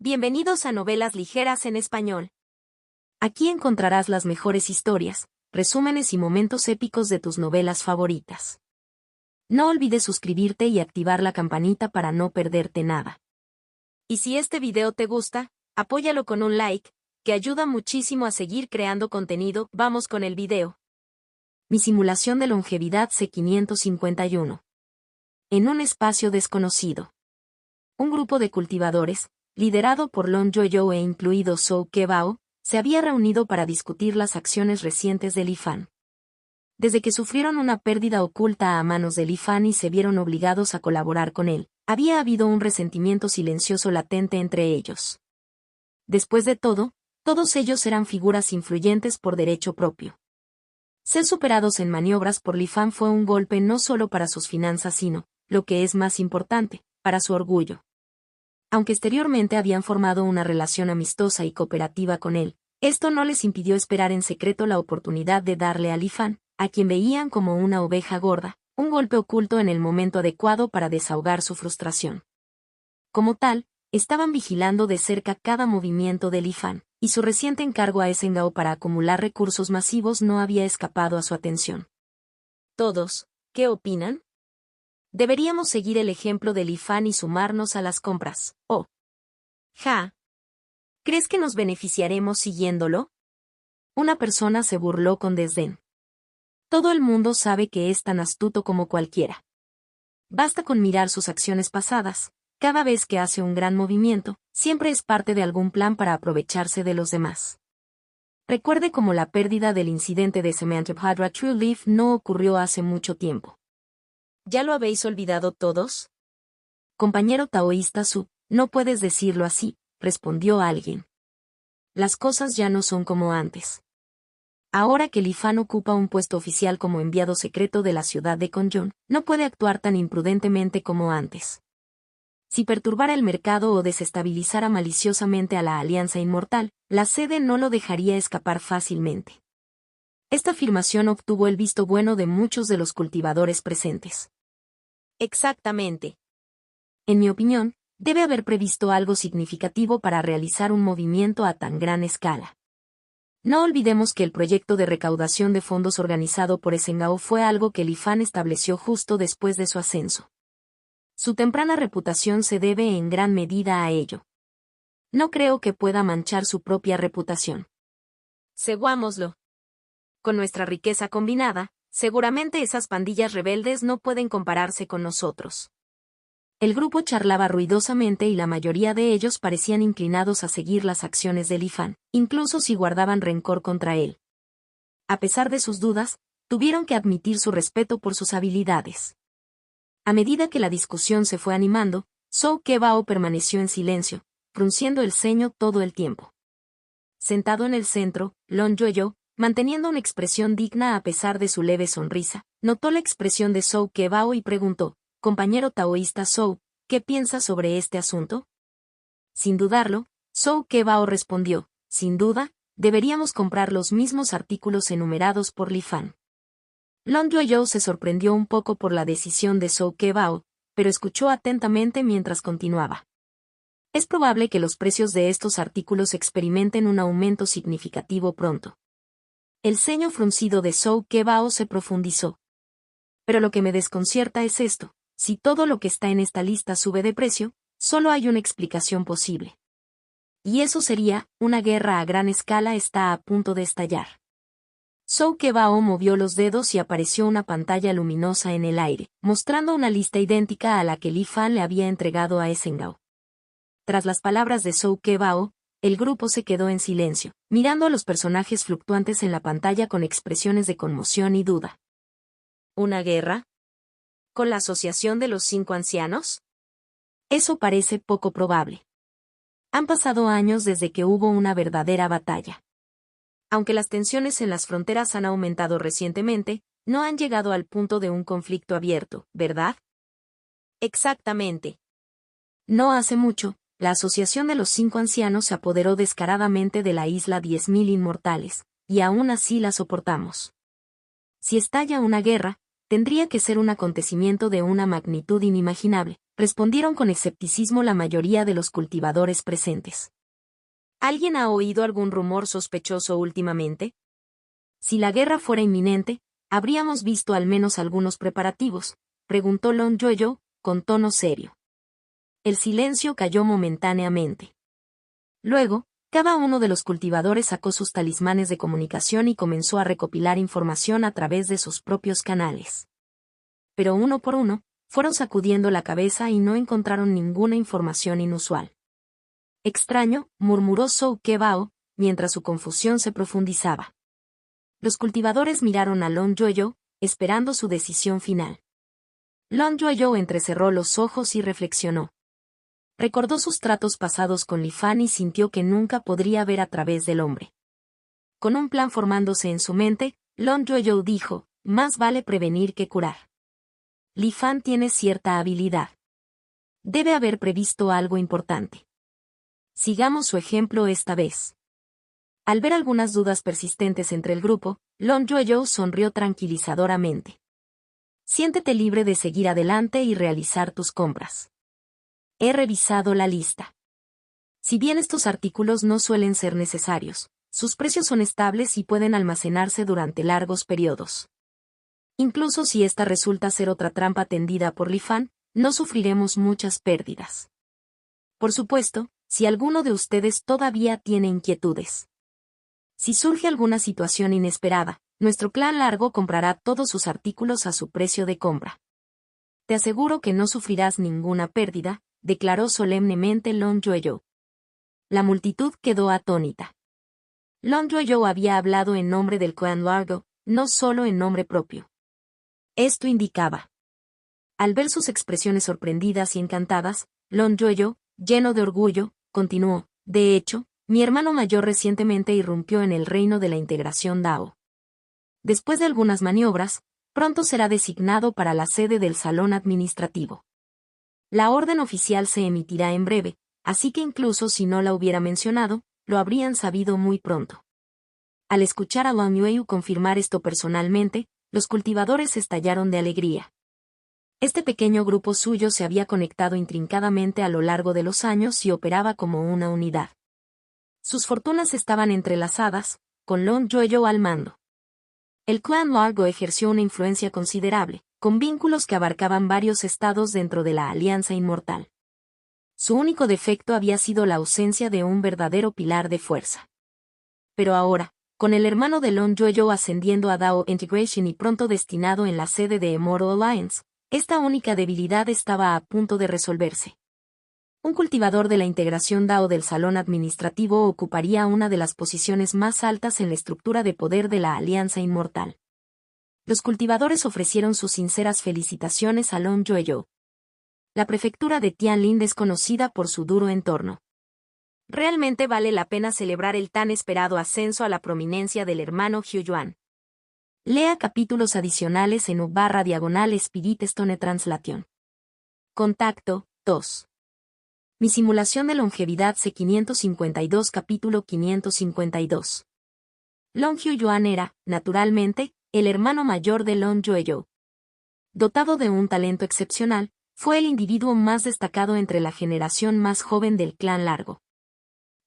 Bienvenidos a Novelas Ligeras en Español. Aquí encontrarás las mejores historias, resúmenes y momentos épicos de tus novelas favoritas. No olvides suscribirte y activar la campanita para no perderte nada. Y si este video te gusta, apóyalo con un like, que ayuda muchísimo a seguir creando contenido. Vamos con el video. Mi simulación de longevidad C551. En un espacio desconocido. Un grupo de cultivadores, liderado por Long Yoyo e incluido Zhou Kebao, se había reunido para discutir las acciones recientes de Li Fan. Desde que sufrieron una pérdida oculta a manos de Li Fan y se vieron obligados a colaborar con él, había habido un resentimiento silencioso latente entre ellos. Después de todo, todos ellos eran figuras influyentes por derecho propio. Ser superados en maniobras por Li Fan fue un golpe no solo para sus finanzas sino, lo que es más importante, para su orgullo. Aunque exteriormente habían formado una relación amistosa y cooperativa con él, esto no les impidió esperar en secreto la oportunidad de darle a Li Fan, a quien veían como una oveja gorda, un golpe oculto en el momento adecuado para desahogar su frustración. Como tal, estaban vigilando de cerca cada movimiento de Li Fan, y su reciente encargo a Esengao para acumular recursos masivos no había escapado a su atención. Todos, ¿qué opinan? Deberíamos seguir el ejemplo de Li Fan y sumarnos a las compras, ¿oh? Ja. ¿Crees que nos beneficiaremos siguiéndolo? Una persona se burló con desdén. Todo el mundo sabe que es tan astuto como cualquiera. Basta con mirar sus acciones pasadas. Cada vez que hace un gran movimiento, siempre es parte de algún plan para aprovecharse de los demás. Recuerde cómo la pérdida del incidente de Semantrabhadra True Leaf no ocurrió hace mucho tiempo. ¿Ya lo habéis olvidado todos? Compañero taoísta Su, no puedes decirlo así, respondió alguien. Las cosas ya no son como antes. Ahora que Li Fan ocupa un puesto oficial como enviado secreto de la ciudad de Kongyong, no puede actuar tan imprudentemente como antes. Si perturbara el mercado o desestabilizara maliciosamente a la Alianza Inmortal, la sede no lo dejaría escapar fácilmente. Esta afirmación obtuvo el visto bueno de muchos de los cultivadores presentes. Exactamente. En mi opinión, debe haber previsto algo significativo para realizar un movimiento a tan gran escala. No olvidemos que el proyecto de recaudación de fondos organizado por Esengao fue algo que Li Fan estableció justo después de su ascenso. Su temprana reputación se debe en gran medida a ello. No creo que pueda manchar su propia reputación. Seguámoslo. Con nuestra riqueza combinada, seguramente esas pandillas rebeldes no pueden compararse con nosotros. El grupo charlaba ruidosamente y la mayoría de ellos parecían inclinados a seguir las acciones de Li Fan, incluso si guardaban rencor contra él. A pesar de sus dudas, tuvieron que admitir su respeto por sus habilidades. A medida que la discusión se fue animando, Zhou Kebao permaneció en silencio, frunciendo el ceño todo el tiempo. Sentado en el centro, Long Yoyo, manteniendo una expresión digna a pesar de su leve sonrisa, notó la expresión de Zhou Kebao y preguntó, compañero taoísta Zhou, ¿qué piensas sobre este asunto? Sin dudarlo, Zhou Kebao respondió, sin duda, deberíamos comprar los mismos artículos enumerados por Li Fan. Long Yoyo se sorprendió un poco por la decisión de Zhou Kebao, pero escuchó atentamente mientras continuaba. Es probable que los precios de estos artículos experimenten un aumento significativo pronto. El ceño fruncido de Zhou Kebao se profundizó. Pero lo que me desconcierta es esto, si todo lo que está en esta lista sube de precio, solo hay una explicación posible. Y eso sería, una guerra a gran escala está a punto de estallar. Zhou Kebao movió los dedos y apareció una pantalla luminosa en el aire, mostrando una lista idéntica a la que Li Fan le había entregado a Esengao. Tras las palabras de Zhou Kebao, el grupo se quedó en silencio, mirando a los personajes fluctuantes en la pantalla con expresiones de conmoción y duda. ¿Una guerra? ¿Con la Asociación de los 5 Ancianos? Eso parece poco probable. Han pasado años desde que hubo una verdadera batalla. Aunque las tensiones en las fronteras han aumentado recientemente, no han llegado al punto de un conflicto abierto, ¿verdad? Exactamente. No hace mucho, la Asociación de los 5 Ancianos se apoderó descaradamente de la isla 10.000 Inmortales, y aún así la soportamos. Si estalla una guerra, tendría que ser un acontecimiento de una magnitud inimaginable, respondieron con escepticismo la mayoría de los cultivadores presentes. ¿Alguien ha oído algún rumor sospechoso últimamente? Si la guerra fuera inminente, habríamos visto al menos algunos preparativos, preguntó Long Yoyo, con tono serio. El silencio cayó momentáneamente. Luego, cada uno de los cultivadores sacó sus talismanes de comunicación y comenzó a recopilar información a través de sus propios canales. Pero uno por uno, fueron sacudiendo la cabeza y no encontraron ninguna información inusual. Extraño, murmuró Zhou Kebao, mientras su confusión se profundizaba. Los cultivadores miraron a Long Yoyo, esperando su decisión final. Long Yoyo entrecerró los ojos y reflexionó. Recordó sus tratos pasados con Li Fan y sintió que nunca podría ver a través del hombre. Con un plan formándose en su mente, Long Yoyo dijo, más vale prevenir que curar. Li Fan tiene cierta habilidad. Debe haber previsto algo importante. Sigamos su ejemplo esta vez. Al ver algunas dudas persistentes entre el grupo, Long Yoyo sonrió tranquilizadoramente. Siéntete libre de seguir adelante y realizar tus compras. He revisado la lista. Si bien estos artículos no suelen ser necesarios, sus precios son estables y pueden almacenarse durante largos periodos. Incluso si esta resulta ser otra trampa tendida por Li Fan, no sufriremos muchas pérdidas. Por supuesto, si alguno de ustedes todavía tiene inquietudes. Si surge alguna situación inesperada, nuestro clan largo comprará todos sus artículos a su precio de compra. Te aseguro que no sufrirás ninguna pérdida, declaró solemnemente Long Yoyo. La multitud quedó atónita. Long Yoyo había hablado en nombre del clan largo, no solo en nombre propio. Esto indicaba. Al ver sus expresiones sorprendidas y encantadas, Long Yoyo, lleno de orgullo, continuó, de hecho, mi hermano mayor recientemente irrumpió en el reino de la integración Dao. Después de algunas maniobras, pronto será designado para la sede del salón administrativo. La orden oficial se emitirá en breve, así que incluso si no la hubiera mencionado, lo habrían sabido muy pronto. Al escuchar a Long Yoyo confirmar esto personalmente, los cultivadores estallaron de alegría. Este pequeño grupo suyo se había conectado intrincadamente a lo largo de los años y operaba como una unidad. Sus fortunas estaban entrelazadas, con Long Yoyo al mando. El clan Largo ejerció una influencia considerable, con vínculos que abarcaban varios estados dentro de la Alianza Inmortal. Su único defecto había sido la ausencia de un verdadero pilar de fuerza. Pero ahora, con el hermano de Long Yoyo ascendiendo a Dao Integration y pronto destinado en la sede de Immortal Alliance, esta única debilidad estaba a punto de resolverse. Un cultivador de la integración Dao del salón administrativo ocuparía una de las posiciones más altas en la estructura de poder de la Alianza Inmortal. Los cultivadores ofrecieron sus sinceras felicitaciones a Long Yoyo. La prefectura de Tianlin es conocida por su duro entorno. Realmente vale la pena celebrar el tan esperado ascenso a la prominencia del hermano Hugh Yuan. Lea capítulos adicionales en u/Spirit Stone Translation. Contacto, 2. Mi simulación de longevidad C552 capítulo 552. Long Hugh Yuan era, naturalmente, el hermano mayor de Long Yoyo. Dotado de un talento excepcional, fue el individuo más destacado entre la generación más joven del clan Largo.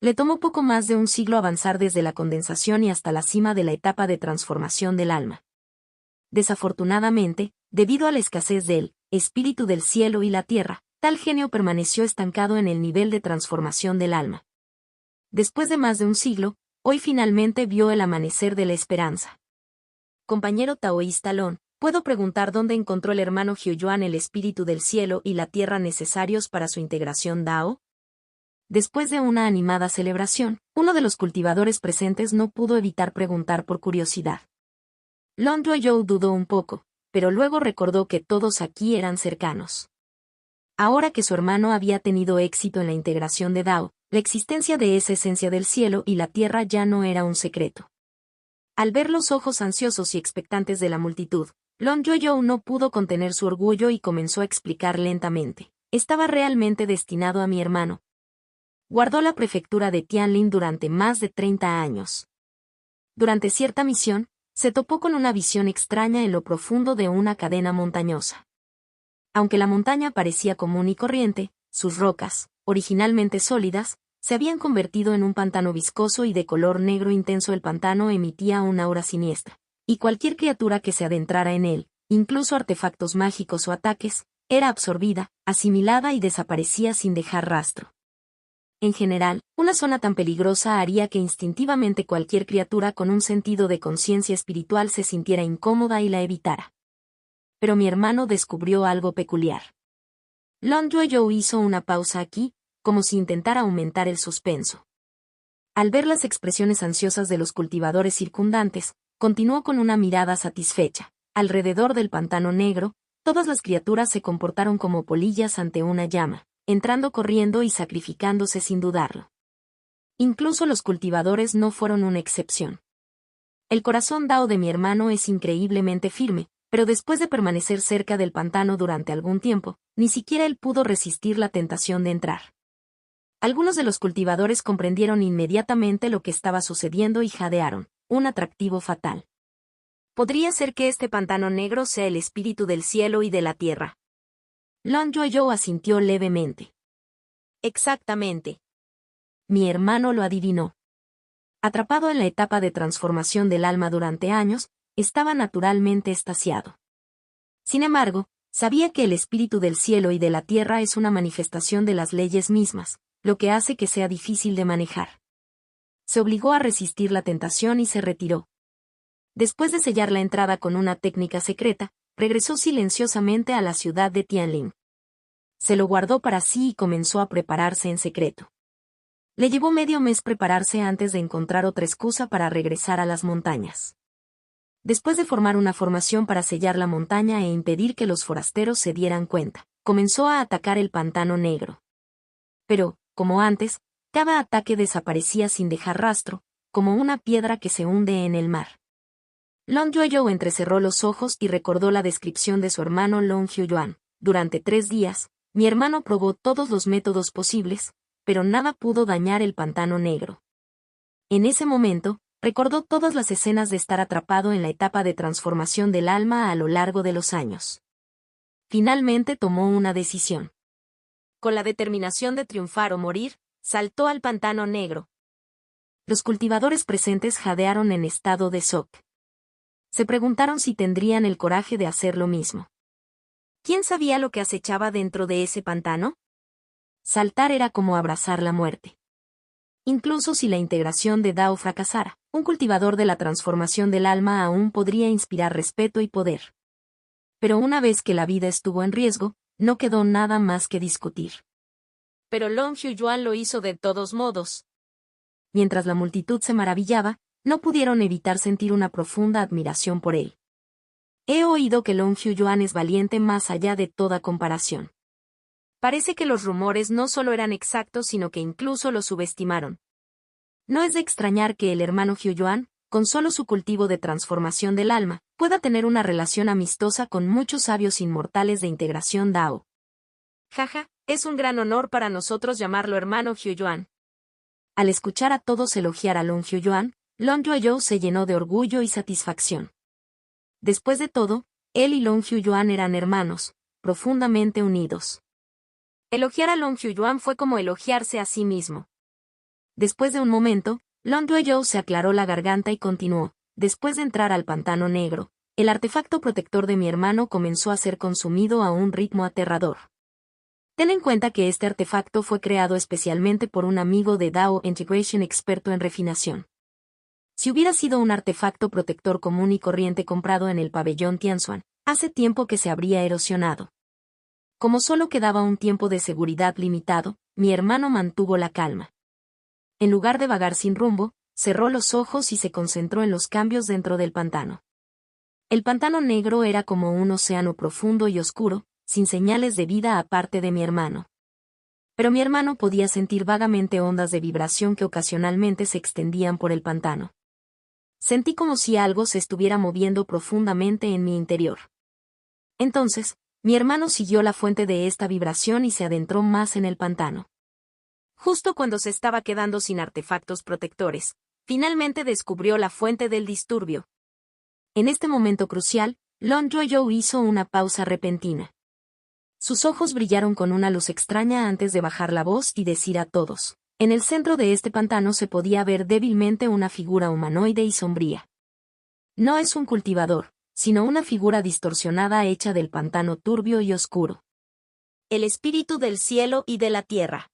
Le tomó poco más de un siglo avanzar desde la condensación y hasta la cima de la etapa de transformación del alma. Desafortunadamente, debido a la escasez del espíritu del cielo y la tierra, tal genio permaneció estancado en el nivel de transformación del alma. Después de más de un siglo, hoy finalmente vio el amanecer de la esperanza. Compañero taoísta Lon, ¿puedo preguntar dónde encontró el hermano Hugh Yuan el espíritu del cielo y la tierra necesarios para su integración Dao? Después de una animada celebración, uno de los cultivadores presentes no pudo evitar preguntar por curiosidad. Long Yoyo dudó un poco, pero luego recordó que todos aquí eran cercanos. Ahora que su hermano había tenido éxito en la integración de Dao, la existencia de esa esencia del cielo y la tierra ya no era un secreto. Al ver los ojos ansiosos y expectantes de la multitud, Long Yoyo no pudo contener su orgullo y comenzó a explicar lentamente. Estaba realmente destinado a mi hermano. Guardó la prefectura de Tianlin durante más de 30 años. Durante cierta misión, se topó con una visión extraña en lo profundo de una cadena montañosa. Aunque la montaña parecía común y corriente, sus rocas, originalmente sólidas, se habían convertido en un pantano viscoso y de color negro intenso. El pantano emitía una aura siniestra, y cualquier criatura que se adentrara en él, incluso artefactos mágicos o ataques, era absorbida, asimilada y desaparecía sin dejar rastro. En general, una zona tan peligrosa haría que instintivamente cualquier criatura con un sentido de conciencia espiritual se sintiera incómoda y la evitara. Pero mi hermano descubrió algo peculiar. Long Joe hizo una pausa aquí, como si intentara aumentar el suspenso. Al ver las expresiones ansiosas de los cultivadores circundantes, continuó con una mirada satisfecha. Alrededor del pantano negro, todas las criaturas se comportaron como polillas ante una llama, entrando corriendo y sacrificándose sin dudarlo. Incluso los cultivadores no fueron una excepción. El corazón Dao de mi hermano es increíblemente firme, pero después de permanecer cerca del pantano durante algún tiempo, ni siquiera él pudo resistir la tentación de entrar. Algunos de los cultivadores comprendieron inmediatamente lo que estaba sucediendo y jadearon, un atractivo fatal. Podría ser que este pantano negro sea el espíritu del cielo y de la tierra. Long Joe asintió levemente. Exactamente. Mi hermano lo adivinó. Atrapado en la etapa de transformación del alma durante años, estaba naturalmente extasiado. Sin embargo, sabía que el espíritu del cielo y de la tierra es una manifestación de las leyes mismas, lo que hace que sea difícil de manejar. Se obligó a resistir la tentación y se retiró. Después de sellar la entrada con una técnica secreta, regresó silenciosamente a la ciudad de Tianlin. Se lo guardó para sí y comenzó a prepararse en secreto. Le llevó medio mes prepararse antes de encontrar otra excusa para regresar a las montañas. Después de formar una formación para sellar la montaña e impedir que los forasteros se dieran cuenta, comenzó a atacar el pantano negro. Pero, como antes, cada ataque desaparecía sin dejar rastro, como una piedra que se hunde en el mar. Long Joe entrecerró los ojos y recordó la descripción de su hermano Long Yuan. Durante 3 días, mi hermano probó todos los métodos posibles, pero nada pudo dañar el pantano negro. En ese momento, recordó todas las escenas de estar atrapado en la etapa de transformación del alma a lo largo de los años. Finalmente tomó una decisión. Con la determinación de triunfar o morir, saltó al pantano negro. Los cultivadores presentes jadearon en estado de shock. Se preguntaron si tendrían el coraje de hacer lo mismo. ¿Quién sabía lo que acechaba dentro de ese pantano? Saltar era como abrazar la muerte. Incluso si la integración de Dao fracasara, un cultivador de la transformación del alma aún podría inspirar respeto y poder. Pero una vez que la vida estuvo en riesgo, no quedó nada más que discutir. Pero Long Yuan lo hizo de todos modos. Mientras la multitud se maravillaba, no pudieron evitar sentir una profunda admiración por él. He oído que Long Yuan es valiente más allá de toda comparación. Parece que los rumores no solo eran exactos sino que incluso lo subestimaron. No es de extrañar que el hermano Yuan, con solo su cultivo de transformación del alma, pueda tener una relación amistosa con muchos sabios inmortales de integración Dao. Jaja, es un gran honor para nosotros llamarlo hermano Yuan. Al escuchar a todos elogiar a Long Yuan, Long Joe se llenó de orgullo y satisfacción. Después de todo, él y Long Yuan eran hermanos, profundamente unidos. Elogiar a Long Yuan fue como elogiarse a sí mismo. Después de un momento, Long Joe se aclaró la garganta y continuó. Después de entrar al pantano negro, el artefacto protector de mi hermano comenzó a ser consumido a un ritmo aterrador. Ten en cuenta que este artefacto fue creado especialmente por un amigo de Dao Integration experto en refinación. Si hubiera sido un artefacto protector común y corriente comprado en el pabellón Tianzuan, hace tiempo que se habría erosionado. Como solo quedaba un tiempo de seguridad limitado, mi hermano mantuvo la calma. En lugar de vagar sin rumbo, cerró los ojos y se concentró en los cambios dentro del pantano. El pantano negro era como un océano profundo y oscuro, sin señales de vida aparte de mi hermano. Pero mi hermano podía sentir vagamente ondas de vibración que ocasionalmente se extendían por el pantano. Sentí como si algo se estuviera moviendo profundamente en mi interior. Entonces, mi hermano siguió la fuente de esta vibración y se adentró más en el pantano. Justo cuando se estaba quedando sin artefactos protectores, finalmente descubrió la fuente del disturbio. En este momento crucial, Long Joe hizo una pausa repentina. Sus ojos brillaron con una luz extraña antes de bajar la voz y decir a todos. En el centro de este pantano se podía ver débilmente una figura humanoide y sombría. No es un cultivador, sino una figura distorsionada hecha del pantano turbio y oscuro. El espíritu del cielo y de la tierra.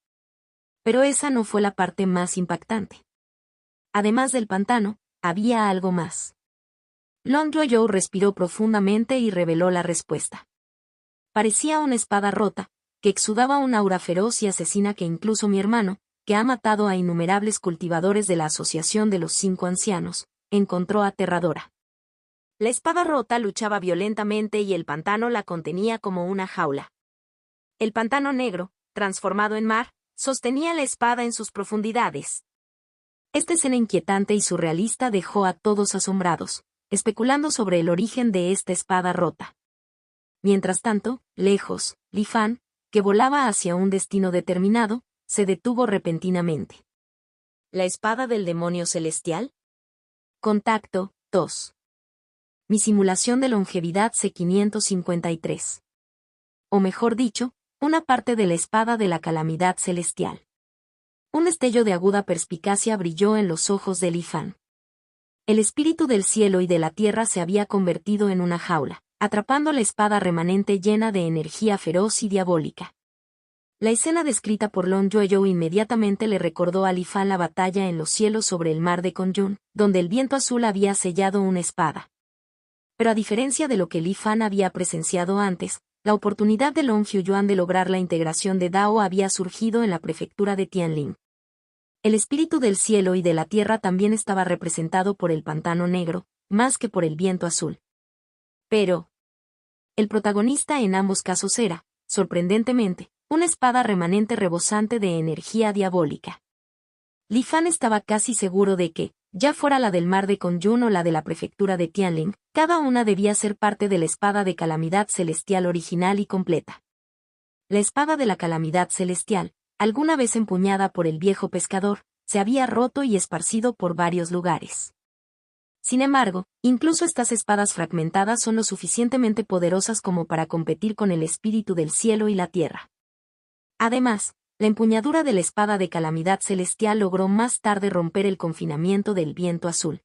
Pero esa no fue la parte más impactante. Además del pantano, había algo más. Long Joyo respiró profundamente y reveló la respuesta. Parecía una espada rota, que exudaba un aura feroz y asesina que incluso mi hermano, que ha matado a innumerables cultivadores de la Asociación de los 5 Ancianos, encontró aterradora. La espada rota luchaba violentamente y el pantano la contenía como una jaula. El pantano negro, transformado en mar, sostenía la espada en sus profundidades. Esta escena inquietante y surrealista dejó a todos asombrados, especulando sobre el origen de esta espada rota. Mientras tanto, lejos, Li Fan, que volaba hacia un destino determinado, se detuvo repentinamente. ¿La espada del demonio celestial? Contacto, 2. Mi simulación de longevidad C553. O mejor dicho, una parte de la espada de la calamidad celestial. Un destello de aguda perspicacia brilló en los ojos de Li Fan. El espíritu del cielo y de la tierra se había convertido en una jaula, atrapando la espada remanente llena de energía feroz y diabólica. La escena descrita por Long Joyo inmediatamente le recordó a Li Fan la batalla en los cielos sobre el mar de Kongyun, donde el viento azul había sellado una espada. Pero a diferencia de lo que Li Fan había presenciado antes, la oportunidad de Long Hyuan de lograr la integración de Dao había surgido en la prefectura de Tianling. El espíritu del cielo y de la tierra también estaba representado por el pantano negro, más que por el viento azul. Pero el protagonista en ambos casos era, sorprendentemente, una espada remanente rebosante de energía diabólica. Li Fan estaba casi seguro de que, ya fuera la del mar de Kongyun o la de la prefectura de Tianling, cada una debía ser parte de la espada de calamidad celestial original y completa. La espada de la calamidad celestial, alguna vez empuñada por el viejo pescador, se había roto y esparcido por varios lugares. Sin embargo, incluso estas espadas fragmentadas son lo suficientemente poderosas como para competir con el espíritu del cielo y la tierra. Además, la empuñadura de la espada de calamidad celestial logró más tarde romper el confinamiento del viento azul.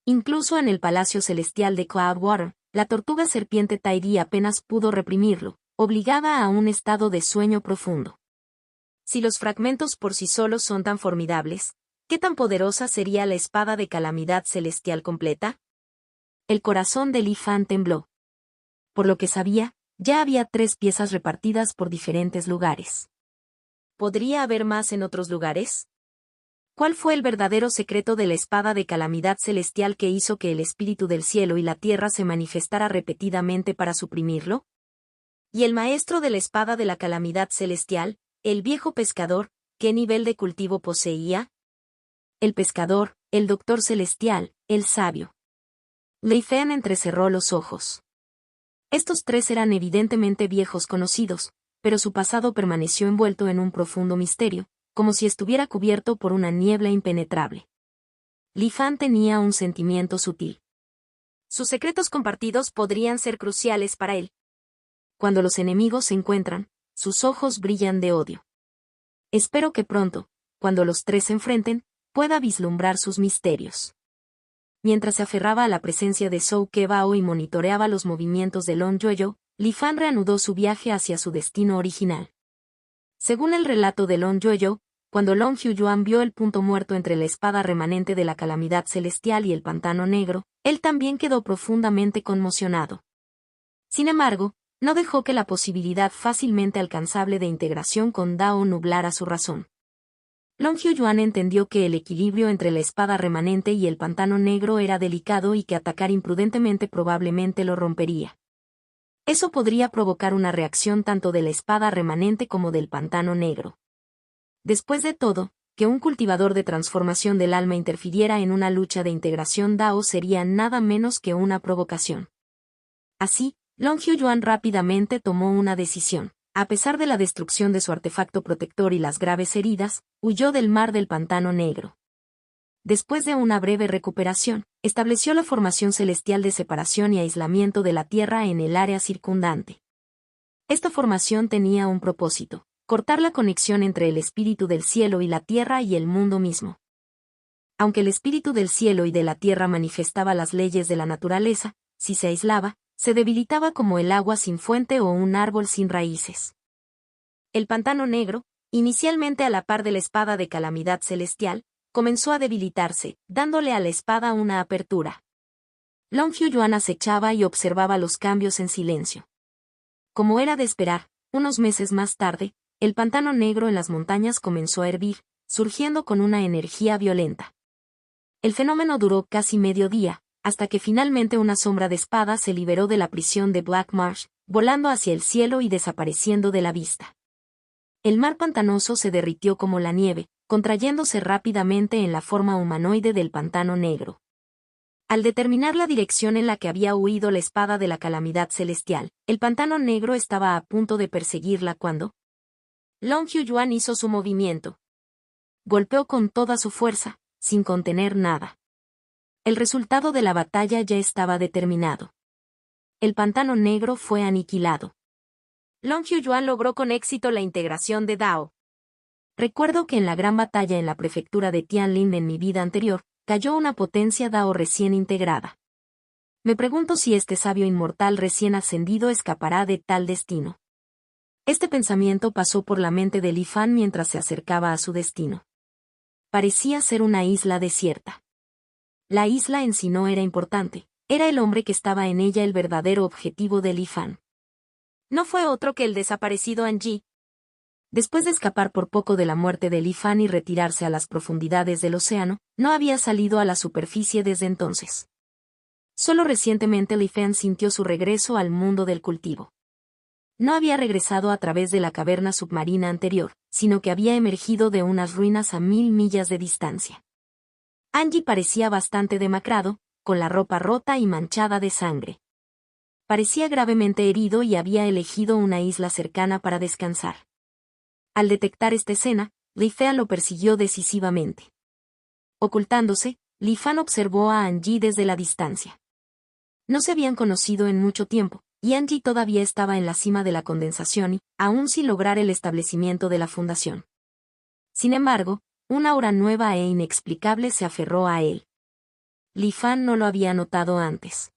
Incluso en el palacio celestial de Cloudwater, la tortuga serpiente Tairi apenas pudo reprimirlo, obligada a un estado de sueño profundo. Si los fragmentos por sí solos son tan formidables, ¿qué tan poderosa sería la espada de calamidad celestial completa? El corazón de Li Fan tembló. Por lo que sabía, ya había 3 piezas repartidas por diferentes lugares. ¿Podría haber más en otros lugares? ¿Cuál fue el verdadero secreto de la espada de calamidad celestial que hizo que el espíritu del cielo y la tierra se manifestara repetidamente para suprimirlo? ¿Y el maestro de la espada de la calamidad celestial, el viejo pescador, qué nivel de cultivo poseía? El pescador, el doctor celestial, el sabio. Li Fan entrecerró los ojos. Estos 3 eran evidentemente viejos conocidos, pero su pasado permaneció envuelto en un profundo misterio, como si estuviera cubierto por una niebla impenetrable. Li Fan tenía un sentimiento sutil. Sus secretos compartidos podrían ser cruciales para él. Cuando los enemigos se encuentran, sus ojos brillan de odio. Espero que pronto, cuando los 3 se enfrenten, pueda vislumbrar sus misterios. Mientras se aferraba a la presencia de Zhou Kebao y monitoreaba los movimientos de Long Joyo, Li Fan reanudó su viaje hacia su destino original. Según el relato de Long Joyo, cuando Long Hyuan vio el punto muerto entre la espada remanente de la calamidad celestial y el pantano negro, él también quedó profundamente conmocionado. Sin embargo, no dejó que la posibilidad fácilmente alcanzable de integración con Dao nublara su razón. Long Hyuan entendió que el equilibrio entre la espada remanente y el pantano negro era delicado y que atacar imprudentemente probablemente lo rompería. Eso podría provocar una reacción tanto de la espada remanente como del pantano negro. Después de todo, que un cultivador de transformación del alma interfiriera en una lucha de integración Dao sería nada menos que una provocación. Así, Long Hyuan rápidamente tomó una decisión. A pesar de la destrucción de su artefacto protector y las graves heridas, huyó del mar del pantano negro. Después de una breve recuperación, estableció la formación celestial de separación y aislamiento de la Tierra en el área circundante. Esta formación tenía un propósito: cortar la conexión entre el espíritu del cielo y la tierra y el mundo mismo. Aunque el espíritu del cielo y de la tierra manifestaba las leyes de la naturaleza, si se aislaba, se debilitaba como el agua sin fuente o un árbol sin raíces. El pantano negro, inicialmente a la par de la espada de calamidad celestial, comenzó a debilitarse, dándole a la espada una apertura. Long Yuan acechaba y observaba los cambios en silencio. Como era de esperar, unos meses más tarde, el pantano negro en las montañas comenzó a hervir, surgiendo con una energía violenta. El fenómeno duró casi medio día, hasta que finalmente una sombra de espada se liberó de la prisión de Black Marsh, volando hacia el cielo y desapareciendo de la vista. El mar pantanoso se derritió como la nieve, contrayéndose rápidamente en la forma humanoide del pantano negro. Al determinar la dirección en la que había huido la espada de la calamidad celestial, el pantano negro estaba a punto de perseguirla cuando Long Yuan hizo su movimiento. Golpeó con toda su fuerza, sin contener nada. El resultado de la batalla ya estaba determinado. El pantano negro fue aniquilado. Long Yuan logró con éxito la integración de Dao. Recuerdo que en la gran batalla en la prefectura de Tianlin en mi vida anterior, cayó una potencia Dao recién integrada. Me pregunto si este sabio inmortal recién ascendido escapará de tal destino. Este pensamiento pasó por la mente de Li Fan mientras se acercaba a su destino. Parecía ser una isla desierta. La isla en sí no era importante, era el hombre que estaba en ella el verdadero objetivo de Li Fan. No fue otro que el desaparecido Anji. Después de escapar por poco de la muerte de Li Fan y retirarse a las profundidades del océano, no había salido a la superficie desde entonces. Solo recientemente Li Fan sintió su regreso al mundo del cultivo. No había regresado a través de la caverna submarina anterior, sino que había emergido de unas ruinas a 1000 millas de distancia. Anji parecía bastante demacrado, con la ropa rota y manchada de sangre. Parecía gravemente herido y había elegido una isla cercana para descansar. Al detectar esta escena, Li Fan lo persiguió decisivamente. Ocultándose, Li Fan observó a Anji desde la distancia. No se habían conocido en mucho tiempo, y Anji todavía estaba en la cima de la condensación y, aún sin lograr el establecimiento de la fundación. Sin embargo, una aura nueva e inexplicable se aferró a él. Li Fan no lo había notado antes.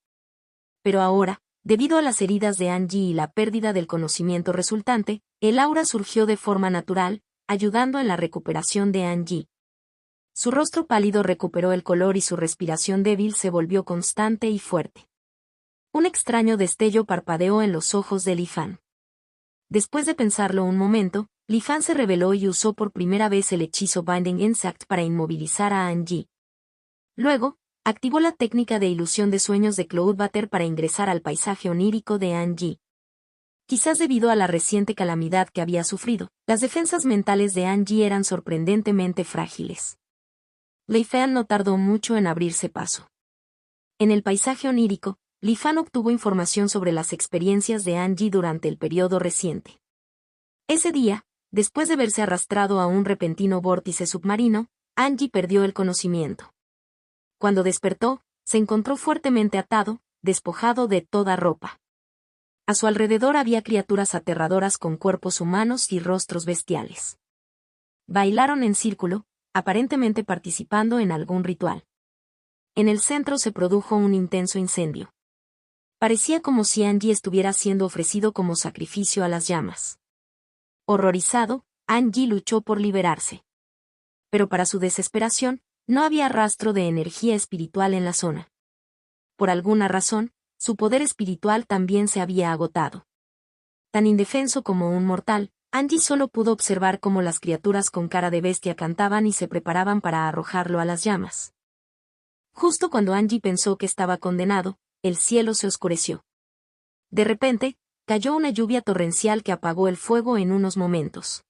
Pero ahora, debido a las heridas de Anji y la pérdida del conocimiento resultante, el aura surgió de forma natural, ayudando en la recuperación de Anji. Su rostro pálido recuperó el color y su respiración débil se volvió constante y fuerte. Un extraño destello parpadeó en los ojos de Li Fan. Después de pensarlo un momento, Li Fan se rebeló y usó por primera vez el hechizo Binding Insect para inmovilizar a Anji. Luego, activó la técnica de ilusión de sueños de Cloudwater para ingresar al paisaje onírico de Anji. Quizás debido a la reciente calamidad que había sufrido, las defensas mentales de Anji eran sorprendentemente frágiles. Li Fan no tardó mucho en abrirse paso. En el paisaje onírico, Li Fan obtuvo información sobre las experiencias de Anji durante el periodo reciente. Ese día, después de verse arrastrado a un repentino vórtice submarino, Anji perdió el conocimiento. Cuando despertó, se encontró fuertemente atado, despojado de toda ropa. A su alrededor había criaturas aterradoras con cuerpos humanos y rostros bestiales. Bailaron en círculo, aparentemente participando en algún ritual. En el centro se produjo un intenso incendio. Parecía como si Anji estuviera siendo ofrecido como sacrificio a las llamas. Horrorizado, Anji luchó por liberarse. Pero para su desesperación, no había rastro de energía espiritual en la zona. Por alguna razón, su poder espiritual también se había agotado. Tan indefenso como un mortal, Anji solo pudo observar cómo las criaturas con cara de bestia cantaban y se preparaban para arrojarlo a las llamas. Justo cuando Anji pensó que estaba condenado, el cielo se oscureció. De repente, cayó una lluvia torrencial que apagó el fuego en unos momentos.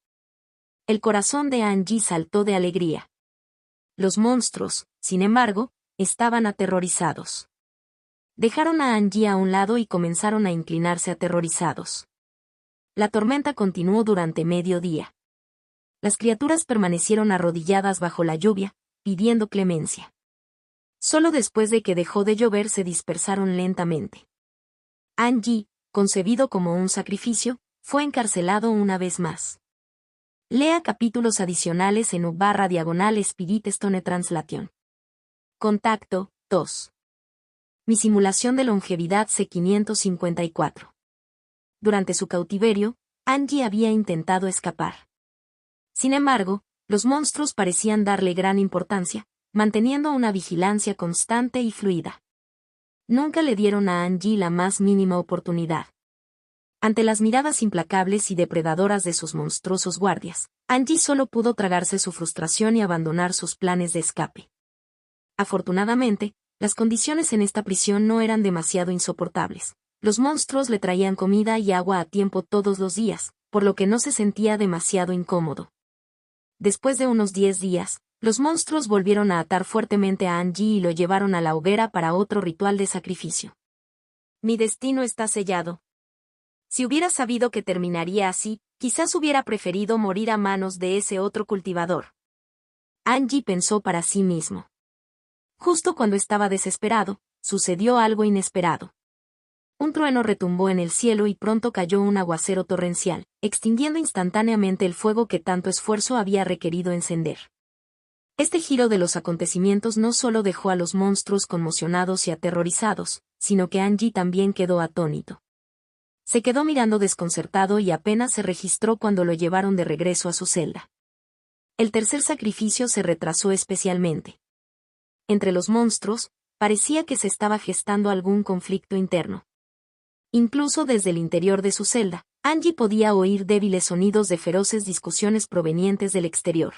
El corazón de Anji saltó de alegría. Los monstruos, sin embargo, estaban aterrorizados. Dejaron a Anji a un lado y comenzaron a inclinarse aterrorizados. La tormenta continuó durante medio día. Las criaturas permanecieron arrodilladas bajo la lluvia, pidiendo clemencia. Solo después de que dejó de llover se dispersaron lentamente. Anji, concebido como un sacrificio, fue encarcelado una vez más. Lea capítulos adicionales en u/Spirit Stone Translation. Contacto, 2. Mi simulación de longevidad C554. Durante su cautiverio, Angie había intentado escapar. Sin embargo, los monstruos parecían darle gran importancia, manteniendo una vigilancia constante y fluida. Nunca le dieron a Angie la más mínima oportunidad. Ante las miradas implacables y depredadoras de sus monstruosos guardias, Angie solo pudo tragarse su frustración y abandonar sus planes de escape. Afortunadamente, las condiciones en esta prisión no eran demasiado insoportables. Los monstruos le traían comida y agua a tiempo todos los días, por lo que no se sentía demasiado incómodo. Después de unos 10 días, los monstruos volvieron a atar fuertemente a Angie y lo llevaron a la hoguera para otro ritual de sacrificio. Mi destino está sellado. Si hubiera sabido que terminaría así, quizás hubiera preferido morir a manos de ese otro cultivador. Angie pensó para sí mismo. Justo cuando estaba desesperado, sucedió algo inesperado. Un trueno retumbó en el cielo y pronto cayó un aguacero torrencial, extinguiendo instantáneamente el fuego que tanto esfuerzo había requerido encender. Este giro de los acontecimientos no solo dejó a los monstruos conmocionados y aterrorizados, sino que Angie también quedó atónito. Se quedó mirando desconcertado y apenas se registró cuando lo llevaron de regreso a su celda. El tercer sacrificio se retrasó especialmente. Entre los monstruos, parecía que se estaba gestando algún conflicto interno. Incluso desde el interior de su celda, Angie podía oír débiles sonidos de feroces discusiones provenientes del exterior.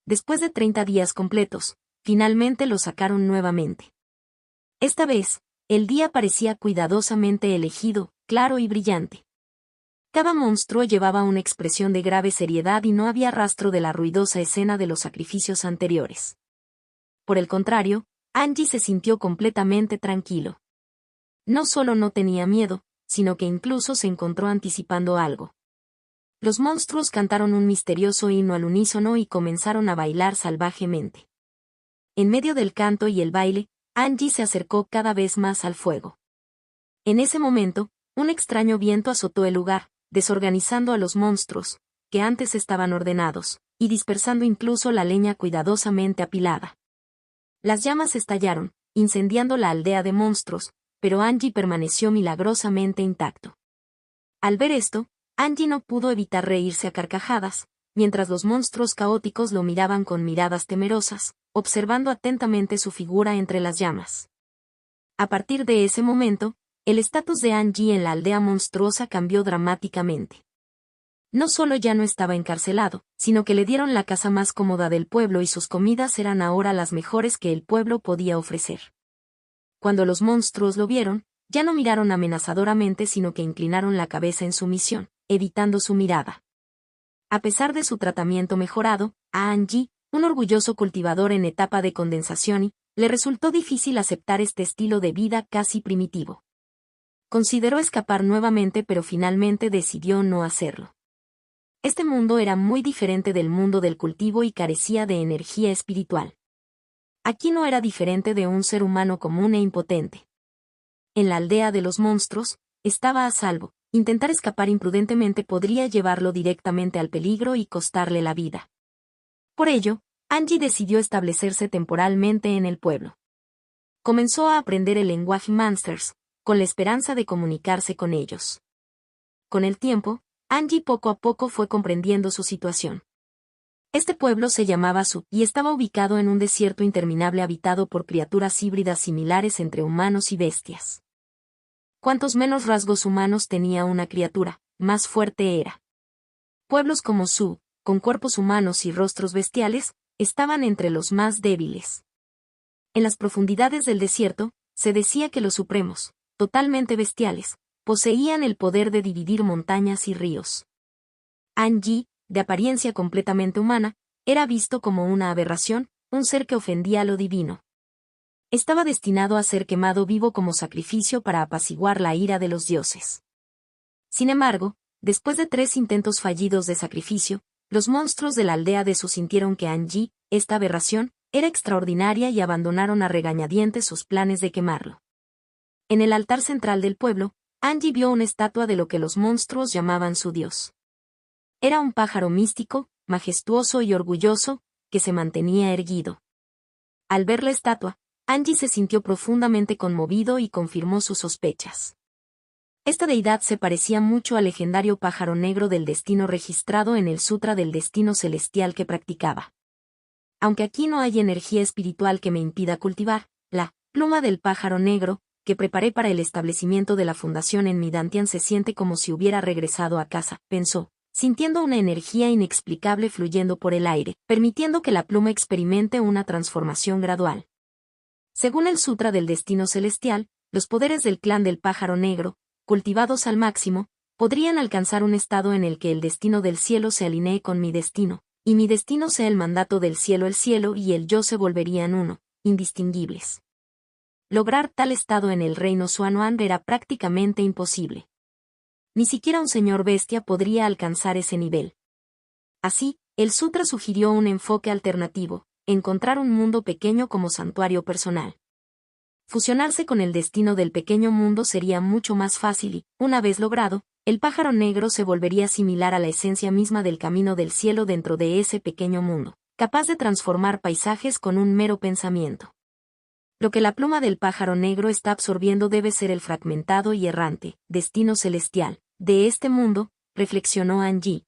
Después de 30 días completos, finalmente lo sacaron nuevamente. Esta vez, el día parecía cuidadosamente elegido, claro y brillante. Cada monstruo llevaba una expresión de grave seriedad y no había rastro de la ruidosa escena de los sacrificios anteriores. Por el contrario, Angie se sintió completamente tranquilo. No solo no tenía miedo, sino que incluso se encontró anticipando algo. Los monstruos cantaron un misterioso himno al unísono y comenzaron a bailar salvajemente. En medio del canto y el baile, Angie se acercó cada vez más al fuego. En ese momento, un extraño viento azotó el lugar, desorganizando a los monstruos, que antes estaban ordenados, y dispersando incluso la leña cuidadosamente apilada. Las llamas estallaron, incendiando la aldea de monstruos, pero Angie permaneció milagrosamente intacto. Al ver esto, Angie no pudo evitar reírse a carcajadas, mientras los monstruos caóticos lo miraban con miradas temerosas, observando atentamente su figura entre las llamas. A partir de ese momento, el estatus de Angie en la aldea monstruosa cambió dramáticamente. No solo ya no estaba encarcelado, sino que le dieron la casa más cómoda del pueblo y sus comidas eran ahora las mejores que el pueblo podía ofrecer. Cuando los monstruos lo vieron, ya no miraron amenazadoramente sino que inclinaron la cabeza en sumisión, evitando su mirada. A pesar de su tratamiento mejorado, a Angie, un orgulloso cultivador en etapa de condensación, le resultó difícil aceptar este estilo de vida casi primitivo. Consideró escapar nuevamente pero finalmente decidió no hacerlo. Este mundo era muy diferente del mundo del cultivo y carecía de energía espiritual. Aquí no era diferente de un ser humano común e impotente. En la aldea de los monstruos, estaba a salvo. Intentar escapar imprudentemente podría llevarlo directamente al peligro y costarle la vida. Por ello, Angie decidió establecerse temporalmente en el pueblo. Comenzó a aprender el lenguaje Monsters, con la esperanza de comunicarse con ellos. Con el tiempo, Angie poco a poco fue comprendiendo su situación. Este pueblo se llamaba Sub y estaba ubicado en un desierto interminable habitado por criaturas híbridas similares entre humanos y bestias. Cuantos menos rasgos humanos tenía una criatura, más fuerte era. Pueblos como Sub, con cuerpos humanos y rostros bestiales, estaban entre los más débiles. En las profundidades del desierto, se decía que los supremos, totalmente bestiales, poseían el poder de dividir montañas y ríos. Angie, de apariencia completamente humana, era visto como una aberración, un ser que ofendía a lo divino. Estaba destinado a ser quemado vivo como sacrificio para apaciguar la ira de los dioses. Sin embargo, después de 3 intentos fallidos de sacrificio, los monstruos de la aldea de Su sintieron que Angie, esta aberración, era extraordinaria y abandonaron a regañadientes sus planes de quemarlo. En el altar central del pueblo, Angie vio una estatua de lo que los monstruos llamaban su dios. Era un pájaro místico, majestuoso y orgulloso, que se mantenía erguido. Al ver la estatua, Angie se sintió profundamente conmovido y confirmó sus sospechas. Esta deidad se parecía mucho al legendario pájaro negro del destino registrado en el Sutra del Destino Celestial que practicaba. Aunque aquí no hay energía espiritual que me impida cultivar, la pluma del pájaro negro, que preparé para el establecimiento de la fundación en mi Dantian se siente como si hubiera regresado a casa, pensó, sintiendo una energía inexplicable fluyendo por el aire, permitiendo que la pluma experimente una transformación gradual. Según el Sutra del Destino Celestial, los poderes del clan del pájaro negro, cultivados al máximo, podrían alcanzar un estado en el que el destino del cielo se alinee con mi destino, y mi destino sea el mandato del cielo, el cielo y el yo se volverían uno, indistinguibles. Lograr tal estado en el reino Xuanhuan era prácticamente imposible. Ni siquiera un señor bestia podría alcanzar ese nivel. Así, el sutra sugirió un enfoque alternativo, encontrar un mundo pequeño como santuario personal. Fusionarse con el destino del pequeño mundo sería mucho más fácil y, una vez logrado, el pájaro negro se volvería similar a la esencia misma del camino del cielo dentro de ese pequeño mundo, capaz de transformar paisajes con un mero pensamiento. Lo que la pluma del pájaro negro está absorbiendo debe ser el fragmentado y errante destino celestial de este mundo, reflexionó Angie.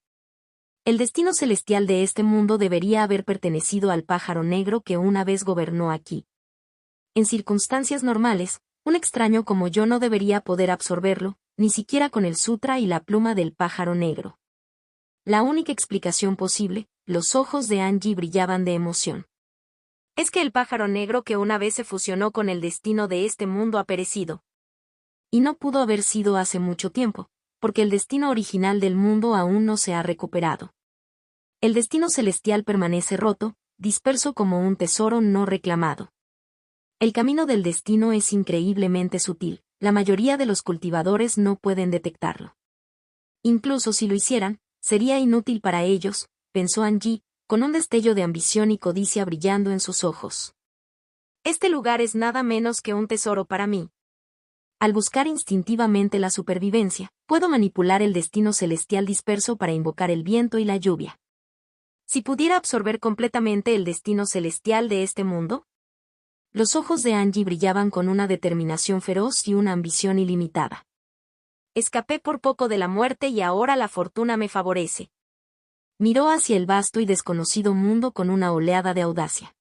El destino celestial de este mundo debería haber pertenecido al pájaro negro que una vez gobernó aquí. En circunstancias normales, un extraño como yo no debería poder absorberlo, ni siquiera con el sutra y la pluma del pájaro negro. La única explicación posible, los ojos de Angie brillaban de emoción. Es que el pájaro negro que una vez se fusionó con el destino de este mundo ha perecido. Y no pudo haber sido hace mucho tiempo, porque el destino original del mundo aún no se ha recuperado. El destino celestial permanece roto, disperso como un tesoro no reclamado. El camino del destino es increíblemente sutil, la mayoría de los cultivadores no pueden detectarlo. Incluso si lo hicieran, sería inútil para ellos, pensó Angie, con un destello de ambición y codicia brillando en sus ojos. Este lugar es nada menos que un tesoro para mí. Al buscar instintivamente la supervivencia, puedo manipular el destino celestial disperso para invocar el viento y la lluvia. Si pudiera absorber completamente el destino celestial de este mundo. Los ojos de Angie brillaban con una determinación feroz y una ambición ilimitada. Escapé por poco de la muerte y ahora la fortuna me favorece. Miró hacia el vasto y desconocido mundo con una oleada de audacia.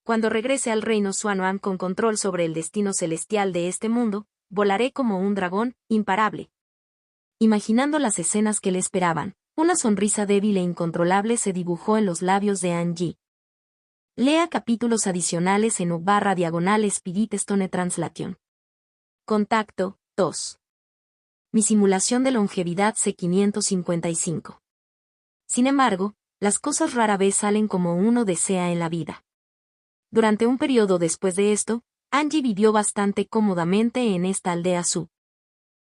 Cuando regrese al reino Xuanhuan con control sobre el destino celestial de este mundo, volaré como un dragón, imparable. Imaginando las escenas que le esperaban, una sonrisa débil e incontrolable se dibujó en los labios de Angie. Lea capítulos adicionales en u/Spirit Stone Translation. Contacto, 2. Mi simulación de longevidad C555. Sin embargo, las cosas rara vez salen como uno desea en la vida. Durante un periodo después de esto, Angie vivió bastante cómodamente en esta aldea Su.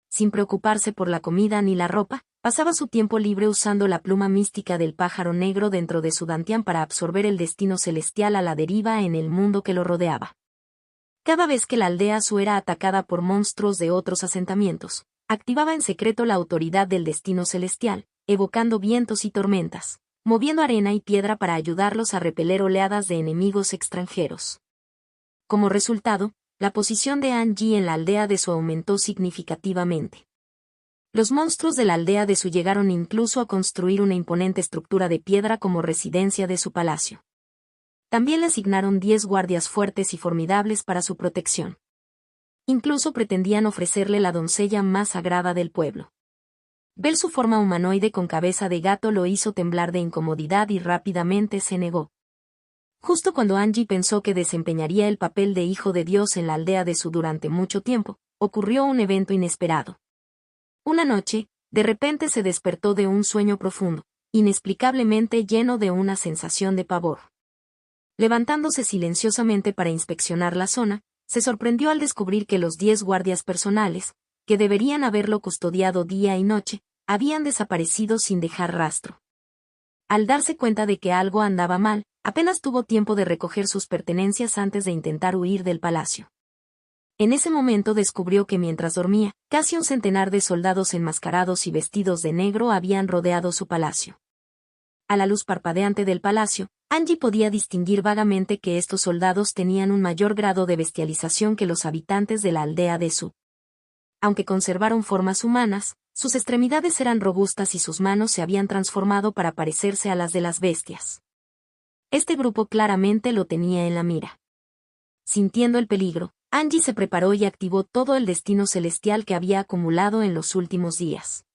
Sin preocuparse por la comida ni la ropa, pasaba su tiempo libre usando la pluma mística del pájaro negro dentro de su dantian para absorber el destino celestial a la deriva en el mundo que lo rodeaba. Cada vez que la aldea Su era atacada por monstruos de otros asentamientos, activaba en secreto la autoridad del destino celestial, evocando vientos y tormentas, moviendo arena y piedra para ayudarlos a repeler oleadas de enemigos extranjeros. Como resultado, la posición de Angie en la aldea de Su aumentó significativamente. Los monstruos de la aldea de Su llegaron incluso a construir una imponente estructura de piedra como residencia de su palacio. También le asignaron 10 guardias fuertes y formidables para su protección. Incluso pretendían ofrecerle la doncella más sagrada del pueblo. Ver su forma humanoide con cabeza de gato lo hizo temblar de incomodidad y rápidamente se negó. Justo cuando Angie pensó que desempeñaría el papel de hijo de Dios en la aldea de Su durante mucho tiempo, ocurrió un evento inesperado. Una noche, de repente se despertó de un sueño profundo, inexplicablemente lleno de una sensación de pavor. Levantándose silenciosamente para inspeccionar la zona, se sorprendió al descubrir que los 10 guardias personales, que deberían haberlo custodiado día y noche, habían desaparecido sin dejar rastro. Al darse cuenta de que algo andaba mal, apenas tuvo tiempo de recoger sus pertenencias antes de intentar huir del palacio. En ese momento descubrió que mientras dormía, casi un centenar de soldados enmascarados y vestidos de negro habían rodeado su palacio. A la luz parpadeante del palacio, Angie podía distinguir vagamente que estos soldados tenían un mayor grado de bestialización que los habitantes de la aldea de Su. Aunque conservaron formas humanas, sus extremidades eran robustas y sus manos se habían transformado para parecerse a las de las bestias. Este grupo claramente lo tenía en la mira. Sintiendo el peligro, Angie se preparó y activó todo el destino celestial que había acumulado en los últimos días.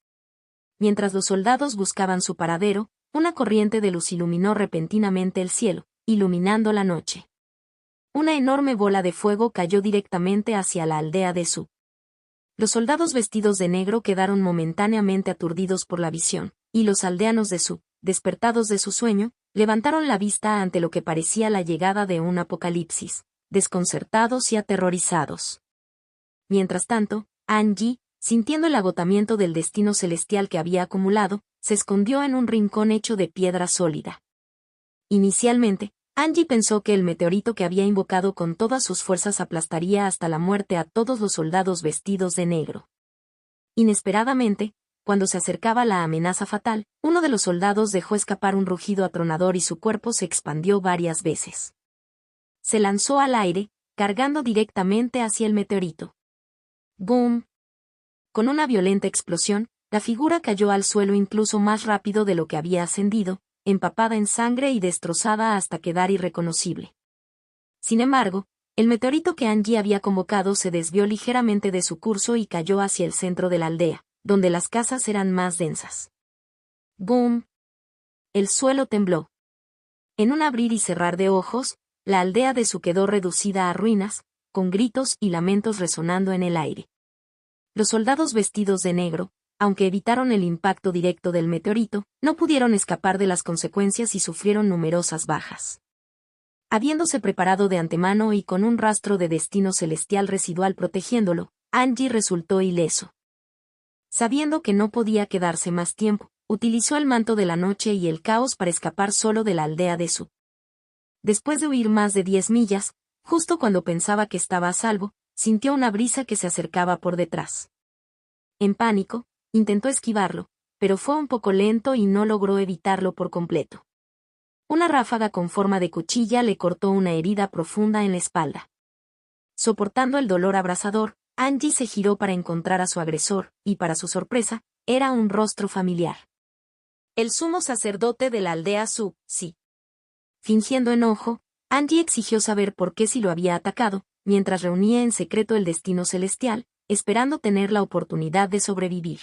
Mientras los soldados buscaban su paradero, una corriente de luz iluminó repentinamente el cielo, iluminando la noche. Una enorme bola de fuego cayó directamente hacia la aldea de Su. Los soldados vestidos de negro quedaron momentáneamente aturdidos por la visión, y los aldeanos de Su, despertados de su sueño, levantaron la vista ante lo que parecía la llegada de un apocalipsis, desconcertados y aterrorizados. Mientras tanto, Angie, sintiendo el agotamiento del destino celestial que había acumulado, se escondió en un rincón hecho de piedra sólida. Inicialmente, Angie pensó que el meteorito que había invocado con todas sus fuerzas aplastaría hasta la muerte a todos los soldados vestidos de negro. Inesperadamente, cuando se acercaba la amenaza fatal, uno de los soldados dejó escapar un rugido atronador y su cuerpo se expandió varias veces. Se lanzó al aire, cargando directamente hacia el meteorito. ¡Boom! Con una violenta explosión, la figura cayó al suelo incluso más rápido de lo que había ascendido, empapada en sangre y destrozada hasta quedar irreconocible. Sin embargo, el meteorito que Angie había convocado se desvió ligeramente de su curso y cayó hacia el centro de la aldea, donde las casas eran más densas. ¡Boom! El suelo tembló. En un abrir y cerrar de ojos, la aldea de Su quedó reducida a ruinas, con gritos y lamentos resonando en el aire. Los soldados vestidos de negro, aunque evitaron el impacto directo del meteorito, no pudieron escapar de las consecuencias y sufrieron numerosas bajas. Habiéndose preparado de antemano y con un rastro de destino celestial residual protegiéndolo, Angie resultó ileso. Sabiendo que no podía quedarse más tiempo, utilizó el manto de la noche y el caos para escapar solo de la aldea de Su. Después de huir más de 10 millas, justo cuando pensaba que estaba a salvo, sintió una brisa que se acercaba por detrás. En pánico, intentó esquivarlo, pero fue un poco lento y no logró evitarlo por completo. Una ráfaga con forma de cuchilla le cortó una herida profunda en la espalda. Soportando el dolor abrasador, Angie se giró para encontrar a su agresor, y para su sorpresa, era un rostro familiar. El sumo sacerdote de la aldea Su, sí. Fingiendo enojo, Angie exigió saber por qué si lo había atacado, mientras reunía en secreto el destino celestial, esperando tener la oportunidad de sobrevivir.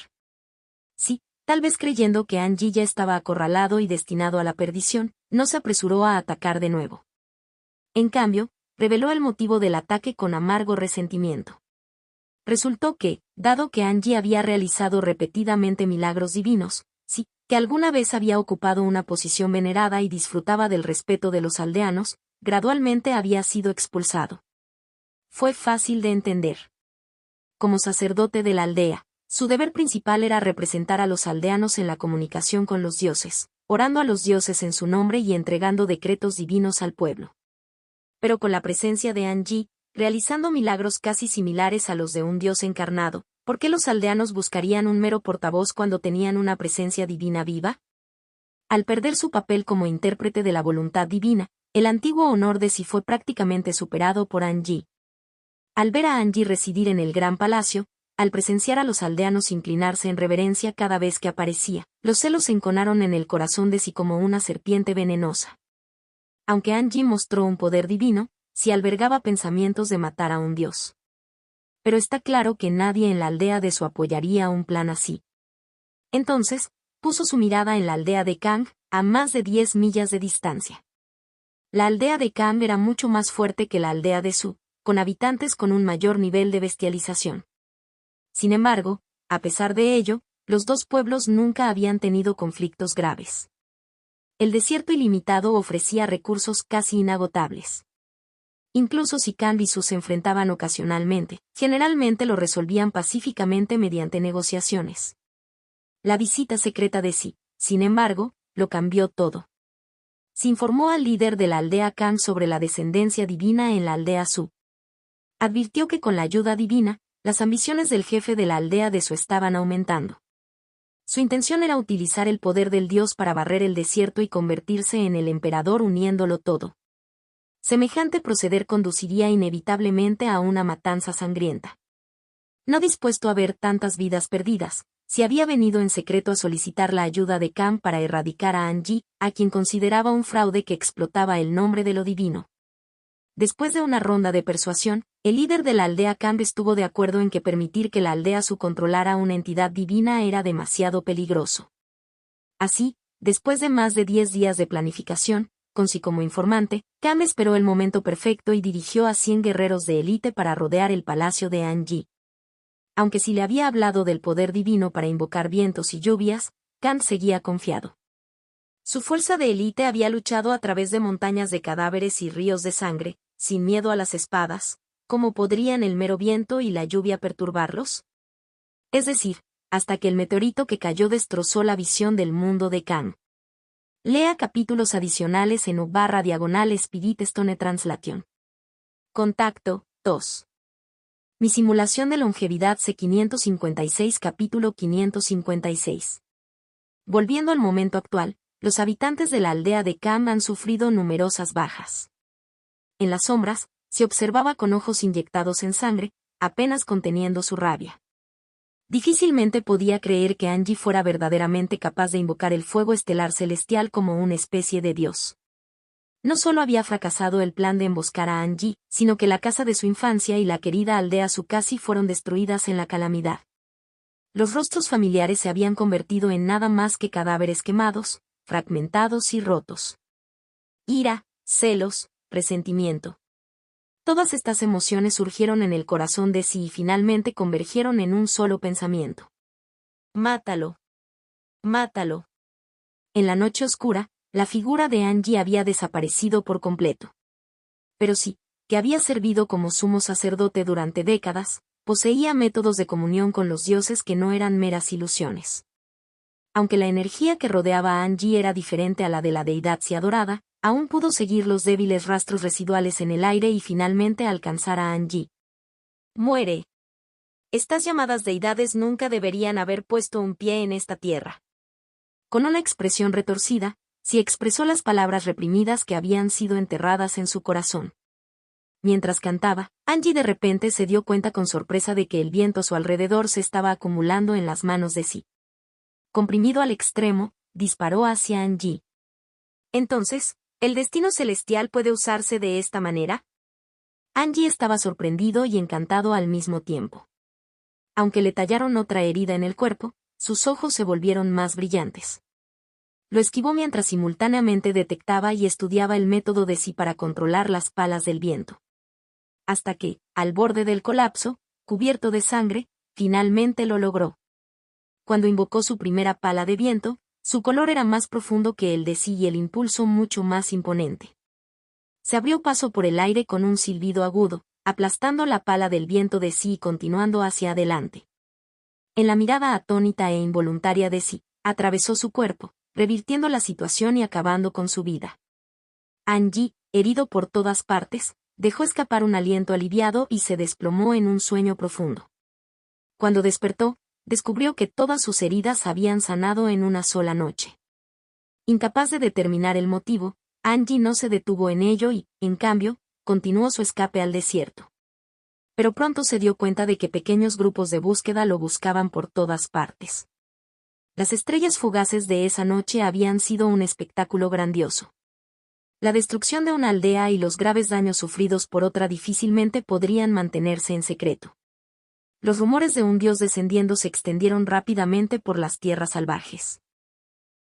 Sí, tal vez creyendo que Angie ya estaba acorralado y destinado a la perdición, no se apresuró a atacar de nuevo. En cambio, reveló el motivo del ataque con amargo resentimiento. Resultó que, dado que Angie había realizado repetidamente milagros divinos, sí, que alguna vez había ocupado una posición venerada y disfrutaba del respeto de los aldeanos, gradualmente había sido expulsado. Fue fácil de entender. Como sacerdote de la aldea, su deber principal era representar a los aldeanos en la comunicación con los dioses, orando a los dioses en su nombre y entregando decretos divinos al pueblo. Pero con la presencia de Angie, realizando milagros casi similares a los de un dios encarnado, ¿por qué los aldeanos buscarían un mero portavoz cuando tenían una presencia divina viva? Al perder su papel como intérprete de la voluntad divina, el antiguo honor de sí fue prácticamente superado por Angie. Al ver a Angie residir en el gran palacio, al presenciar a los aldeanos inclinarse en reverencia cada vez que aparecía, los celos se enconaron en el corazón de sí como una serpiente venenosa. Aunque Angie mostró un poder divino, sí albergaba pensamientos de matar a un dios. Pero está claro que nadie en la aldea de Su apoyaría un plan así. Entonces, puso su mirada en la aldea de Kang, a más de 10 millas de distancia. La aldea de Kang era mucho más fuerte que la aldea de Su, con habitantes con un mayor nivel de bestialización. Sin embargo, a pesar de ello, los dos pueblos nunca habían tenido conflictos graves. El desierto ilimitado ofrecía recursos casi inagotables. Incluso si Kang y Su se enfrentaban ocasionalmente, generalmente lo resolvían pacíficamente mediante negociaciones. La visita secreta de Sí, sin embargo, lo cambió todo. Se informó al líder de la aldea Kang sobre la descendencia divina en la aldea Su. Advirtió que con la ayuda divina, las ambiciones del jefe de la aldea de Su estaban aumentando. Su intención era utilizar el poder del dios para barrer el desierto y convertirse en el emperador uniéndolo todo. Semejante proceder conduciría inevitablemente a una matanza sangrienta. No dispuesto a ver tantas vidas perdidas, se había venido en secreto a solicitar la ayuda de Cam para erradicar a Angie, a quien consideraba un fraude que explotaba el nombre de lo divino. Después de una ronda de persuasión, el líder de la aldea Cam estuvo de acuerdo en que permitir que la aldea su controlara una entidad divina era demasiado peligroso. Así, después de más de 10 días de planificación, con sí como informante, Cam esperó el momento perfecto y dirigió a 100 guerreros de élite para rodear el palacio de Angie. Aunque sí le había hablado del poder divino para invocar vientos y lluvias, Cam seguía confiado. Su fuerza de élite había luchado a través de montañas de cadáveres y ríos de sangre, sin miedo a las espadas. ¿Cómo podrían el mero viento y la lluvia perturbarlos? Es decir, hasta que el meteorito que cayó destrozó la visión del mundo de Cam. Lea capítulos adicionales en u/Spirit Stone Translation. Contacto 2. Mi simulación de longevidad C556 capítulo 556. Volviendo al momento actual, los habitantes de la aldea de Cam han sufrido numerosas bajas. En las sombras, se observaba con ojos inyectados en sangre, apenas conteniendo su rabia. Difícilmente podía creer que Angie fuera verdaderamente capaz de invocar el fuego estelar celestial como una especie de dios. No solo había fracasado el plan de emboscar a Angie, sino que la casa de su infancia y la querida aldea Tsukasi fueron destruidas en la calamidad. Los rostros familiares se habían convertido en nada más que cadáveres quemados, fragmentados y rotos. Ira, celos, resentimiento. Todas estas emociones surgieron en el corazón de sí y finalmente convergieron en un solo pensamiento. Mátalo. Mátalo. En la noche oscura, la figura de Angie había desaparecido por completo. Pero sí, que había servido como sumo sacerdote durante décadas, poseía métodos de comunión con los dioses que no eran meras ilusiones. Aunque la energía que rodeaba a Angie era diferente a la de la deidad si adorada, aún pudo seguir los débiles rastros residuales en el aire y finalmente alcanzar a Angie. Muere. Estas llamadas deidades nunca deberían haber puesto un pie en esta tierra. Con una expresión retorcida, sí expresó las palabras reprimidas que habían sido enterradas en su corazón. Mientras cantaba, Angie de repente se dio cuenta con sorpresa de que el viento a su alrededor se estaba acumulando en las manos de sí. Comprimido al extremo, disparó hacia Angie. Entonces, ¿el destino celestial puede usarse de esta manera? Angie estaba sorprendido y encantado al mismo tiempo. Aunque le tallaron otra herida en el cuerpo, sus ojos se volvieron más brillantes. Lo esquivó mientras simultáneamente detectaba y estudiaba el método de sí para controlar las palas del viento. Hasta que, al borde del colapso, cubierto de sangre, finalmente lo logró. Cuando invocó su primera pala de viento, su color era más profundo que el de sí y el impulso mucho más imponente. Se abrió paso por el aire con un silbido agudo, aplastando la pala del viento de sí y continuando hacia adelante. En la mirada atónita e involuntaria de sí, atravesó su cuerpo, revirtiendo la situación y acabando con su vida. Angie, herido por todas partes, dejó escapar un aliento aliviado y se desplomó en un sueño profundo. Cuando despertó, descubrió que todas sus heridas habían sanado en una sola noche. Incapaz de determinar el motivo, Angie no se detuvo en ello y, en cambio, continuó su escape al desierto. Pero pronto se dio cuenta de que pequeños grupos de búsqueda lo buscaban por todas partes. Las estrellas fugaces de esa noche habían sido un espectáculo grandioso. La destrucción de una aldea y los graves daños sufridos por otra difícilmente podrían mantenerse en secreto. Los rumores de un dios descendiendo se extendieron rápidamente por las tierras salvajes.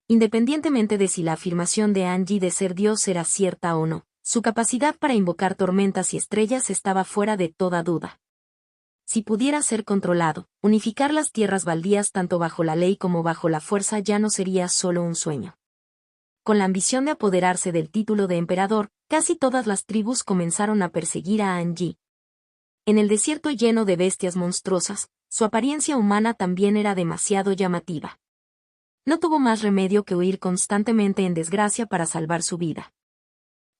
Independientemente de si la afirmación de Angie de ser dios era cierta o no, su capacidad para invocar tormentas y estrellas estaba fuera de toda duda. Si pudiera ser controlado, unificar las tierras baldías tanto bajo la ley como bajo la fuerza ya no sería solo un sueño. Con la ambición de apoderarse del título de emperador, casi todas las tribus comenzaron a perseguir a Angie. En el desierto lleno de bestias monstruosas, su apariencia humana también era demasiado llamativa. No tuvo más remedio que huir constantemente en desgracia para salvar su vida.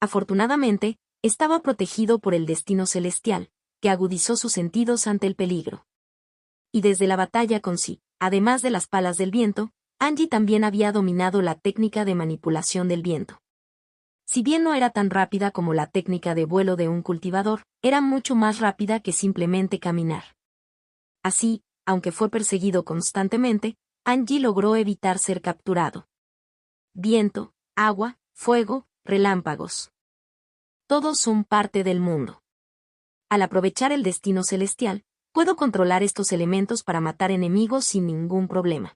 Afortunadamente, estaba protegido por el destino celestial, que que agudizó sus sentidos ante el peligro. Y desde la batalla con Sí, además de las palas del viento, Angie también había dominado la técnica de manipulación del viento. Si bien no era tan rápida como la técnica de vuelo de un cultivador, era mucho más rápida que simplemente caminar. Así, aunque fue perseguido constantemente, Angie logró evitar ser capturado. Viento, agua, fuego, relámpagos. Todos son parte del mundo. Al aprovechar el destino celestial, puedo controlar estos elementos para matar enemigos sin ningún problema.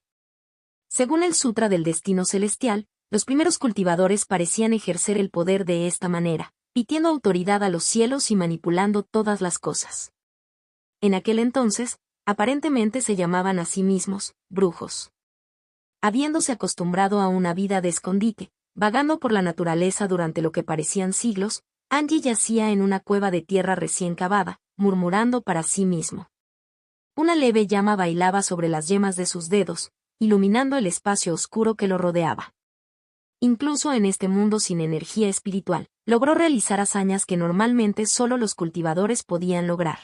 Según el Sutra del Destino Celestial, los primeros cultivadores parecían ejercer el poder de esta manera, pidiendo autoridad a los cielos y manipulando todas las cosas. En aquel entonces, aparentemente se llamaban a sí mismos brujos. Habiéndose acostumbrado a una vida de escondite, vagando por la naturaleza durante lo que parecían siglos, Angie yacía en una cueva de tierra recién cavada, murmurando para sí mismo. Una leve llama bailaba sobre las yemas de sus dedos, iluminando el espacio oscuro que lo rodeaba. Incluso en este mundo sin energía espiritual, logró realizar hazañas que normalmente solo los cultivadores podían lograr.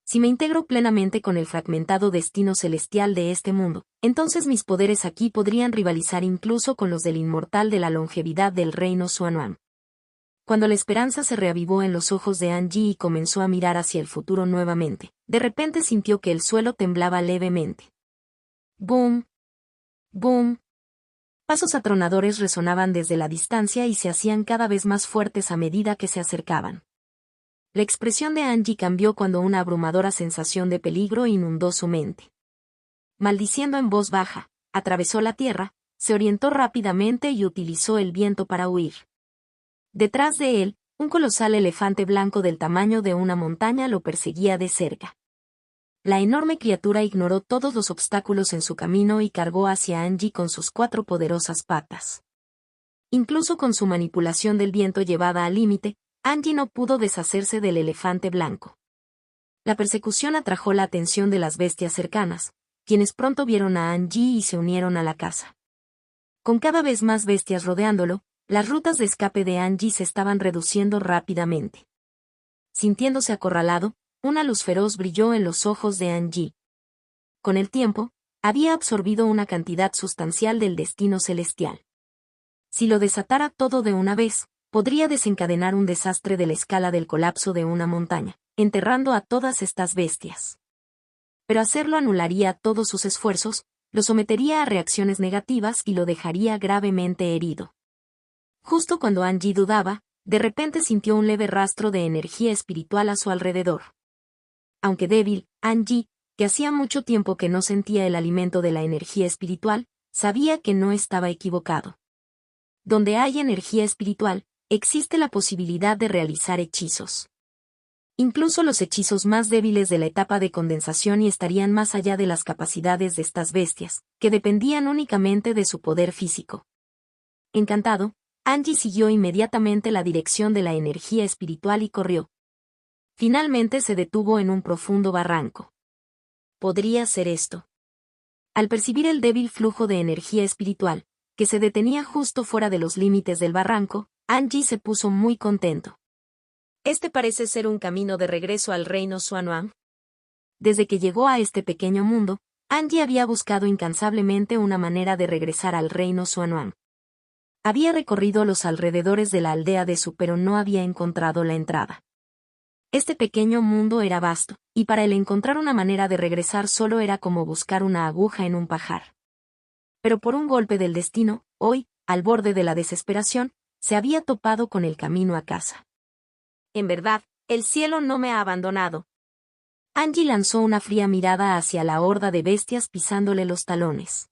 Si me integro plenamente con el fragmentado destino celestial de este mundo, entonces mis poderes aquí podrían rivalizar incluso con los del inmortal de la longevidad del reino Xuanhuan. Cuando la esperanza se reavivó en los ojos de Angie y comenzó a mirar hacia el futuro nuevamente, de repente sintió que el suelo temblaba levemente. ¡Boom! ¡Boom! Pasos atronadores resonaban desde la distancia y se hacían cada vez más fuertes a medida que se acercaban. La expresión de Angie cambió cuando una abrumadora sensación de peligro inundó su mente. Maldiciendo en voz baja, atravesó la tierra, se orientó rápidamente y utilizó el viento para huir. Detrás de él, un colosal elefante blanco del tamaño de una montaña lo perseguía de cerca. La enorme criatura ignoró todos los obstáculos en su camino y cargó hacia Angie con sus 4 poderosas patas. Incluso con su manipulación del viento llevada al límite, Angie no pudo deshacerse del elefante blanco. La persecución atrajo la atención de las bestias cercanas, quienes pronto vieron a Angie y se unieron a la caza. Con cada vez más bestias rodeándolo, las rutas de escape de Angie se estaban reduciendo rápidamente. Sintiéndose acorralado, una luz feroz brilló en los ojos de Angie. Con el tiempo, había absorbido una cantidad sustancial del destino celestial. Si lo desatara todo de una vez, podría desencadenar un desastre de la escala del colapso de una montaña, enterrando a todas estas bestias. Pero hacerlo anularía todos sus esfuerzos, lo sometería a reacciones negativas y lo dejaría gravemente herido. Justo cuando Angie dudaba, de repente sintió un leve rastro de energía espiritual a su alrededor. Aunque débil, Angie, que hacía mucho tiempo que no sentía el alimento de la energía espiritual, sabía que no estaba equivocado. Donde hay energía espiritual, existe la posibilidad de realizar hechizos. Incluso los hechizos más débiles de la etapa de condensación y estarían más allá de las capacidades de estas bestias, que dependían únicamente de su poder físico. Encantado, Angie siguió inmediatamente la dirección de la energía espiritual y corrió. Finalmente se detuvo en un profundo barranco. ¿Podría ser esto? Al percibir el débil flujo de energía espiritual, que se detenía justo fuera de los límites del barranco, Angie se puso muy contento. Este parece ser un camino de regreso al reino Xuanhuan. Desde que llegó a este pequeño mundo, Angie había buscado incansablemente una manera de regresar al reino Xuanhuan. Había recorrido los alrededores de la aldea de Su pero no había encontrado la entrada. Este pequeño mundo era vasto, y para él encontrar una manera de regresar solo era como buscar una aguja en un pajar. Pero por un golpe del destino, hoy, al borde de la desesperación, se había topado con el camino a casa. En verdad, el cielo no me ha abandonado. Angie lanzó una fría mirada hacia la horda de bestias pisándole los talones.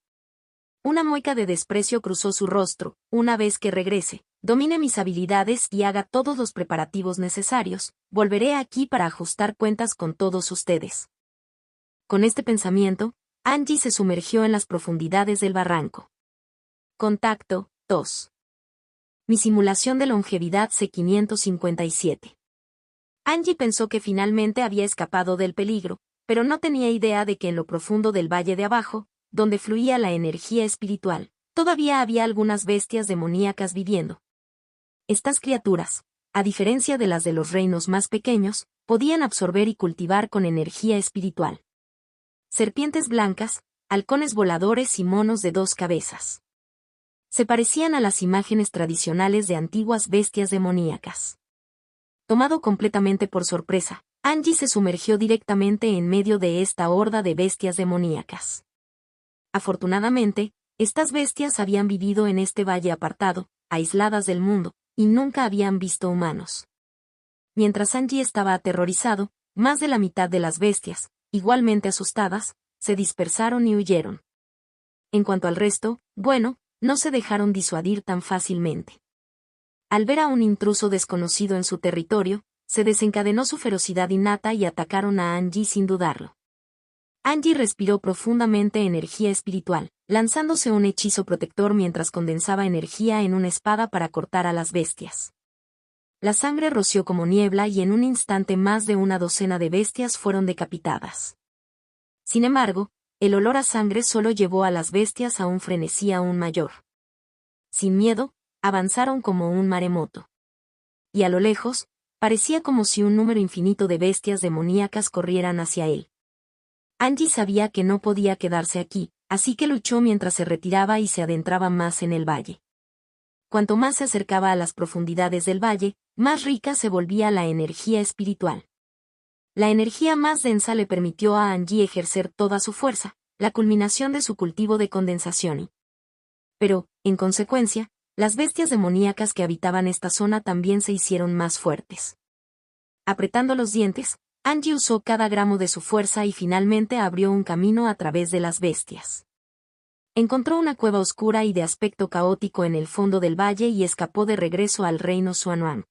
Una mueca de desprecio cruzó su rostro. Una vez que regrese, domine mis habilidades y haga todos los preparativos necesarios, volveré aquí para ajustar cuentas con todos ustedes. Con este pensamiento, Angie se sumergió en las profundidades del barranco. Contacto 2. Mi simulación de longevidad C557. Angie pensó que finalmente había escapado del peligro, pero no tenía idea de que en lo profundo del valle de abajo, donde fluía la energía espiritual, todavía había algunas bestias demoníacas viviendo. Estas criaturas, a diferencia de las de los reinos más pequeños, podían absorber y cultivar con energía espiritual. Serpientes blancas, halcones voladores y monos de 2 cabezas. Se parecían a las imágenes tradicionales de antiguas bestias demoníacas. Tomado completamente por sorpresa, Angie se sumergió directamente en medio de esta horda de bestias demoníacas. Afortunadamente, estas bestias habían vivido en este valle apartado, aisladas del mundo, y nunca habían visto humanos. Mientras Angie estaba aterrorizado, más de la mitad de las bestias, igualmente asustadas, se dispersaron y huyeron. En cuanto al resto, bueno, no se dejaron disuadir tan fácilmente. Al ver a un intruso desconocido en su territorio, se desencadenó su ferocidad innata y atacaron a Angie sin dudarlo. Angie respiró profundamente energía espiritual, lanzándose un hechizo protector mientras condensaba energía en una espada para cortar a las bestias. La sangre roció como niebla y en un instante más de una docena de bestias fueron decapitadas. Sin embargo, el olor a sangre solo llevó a las bestias a un frenesí aún mayor. Sin miedo, avanzaron como un maremoto. Y a lo lejos, parecía como si un número infinito de bestias demoníacas corrieran hacia él. Angie sabía que no podía quedarse aquí, así que luchó mientras se retiraba y se adentraba más en el valle. Cuanto más se acercaba a las profundidades del valle, más rica se volvía la energía espiritual. La energía más densa le permitió a Angie ejercer toda su fuerza, la culminación de su cultivo de condensación. Pero, en consecuencia, las bestias demoníacas que habitaban esta zona también se hicieron más fuertes. Apretando los dientes, Angie usó cada gramo de su fuerza y finalmente abrió un camino a través de las bestias. Encontró una cueva oscura y de aspecto caótico en el fondo del valle y escapó de regreso al reino Xuanhuang.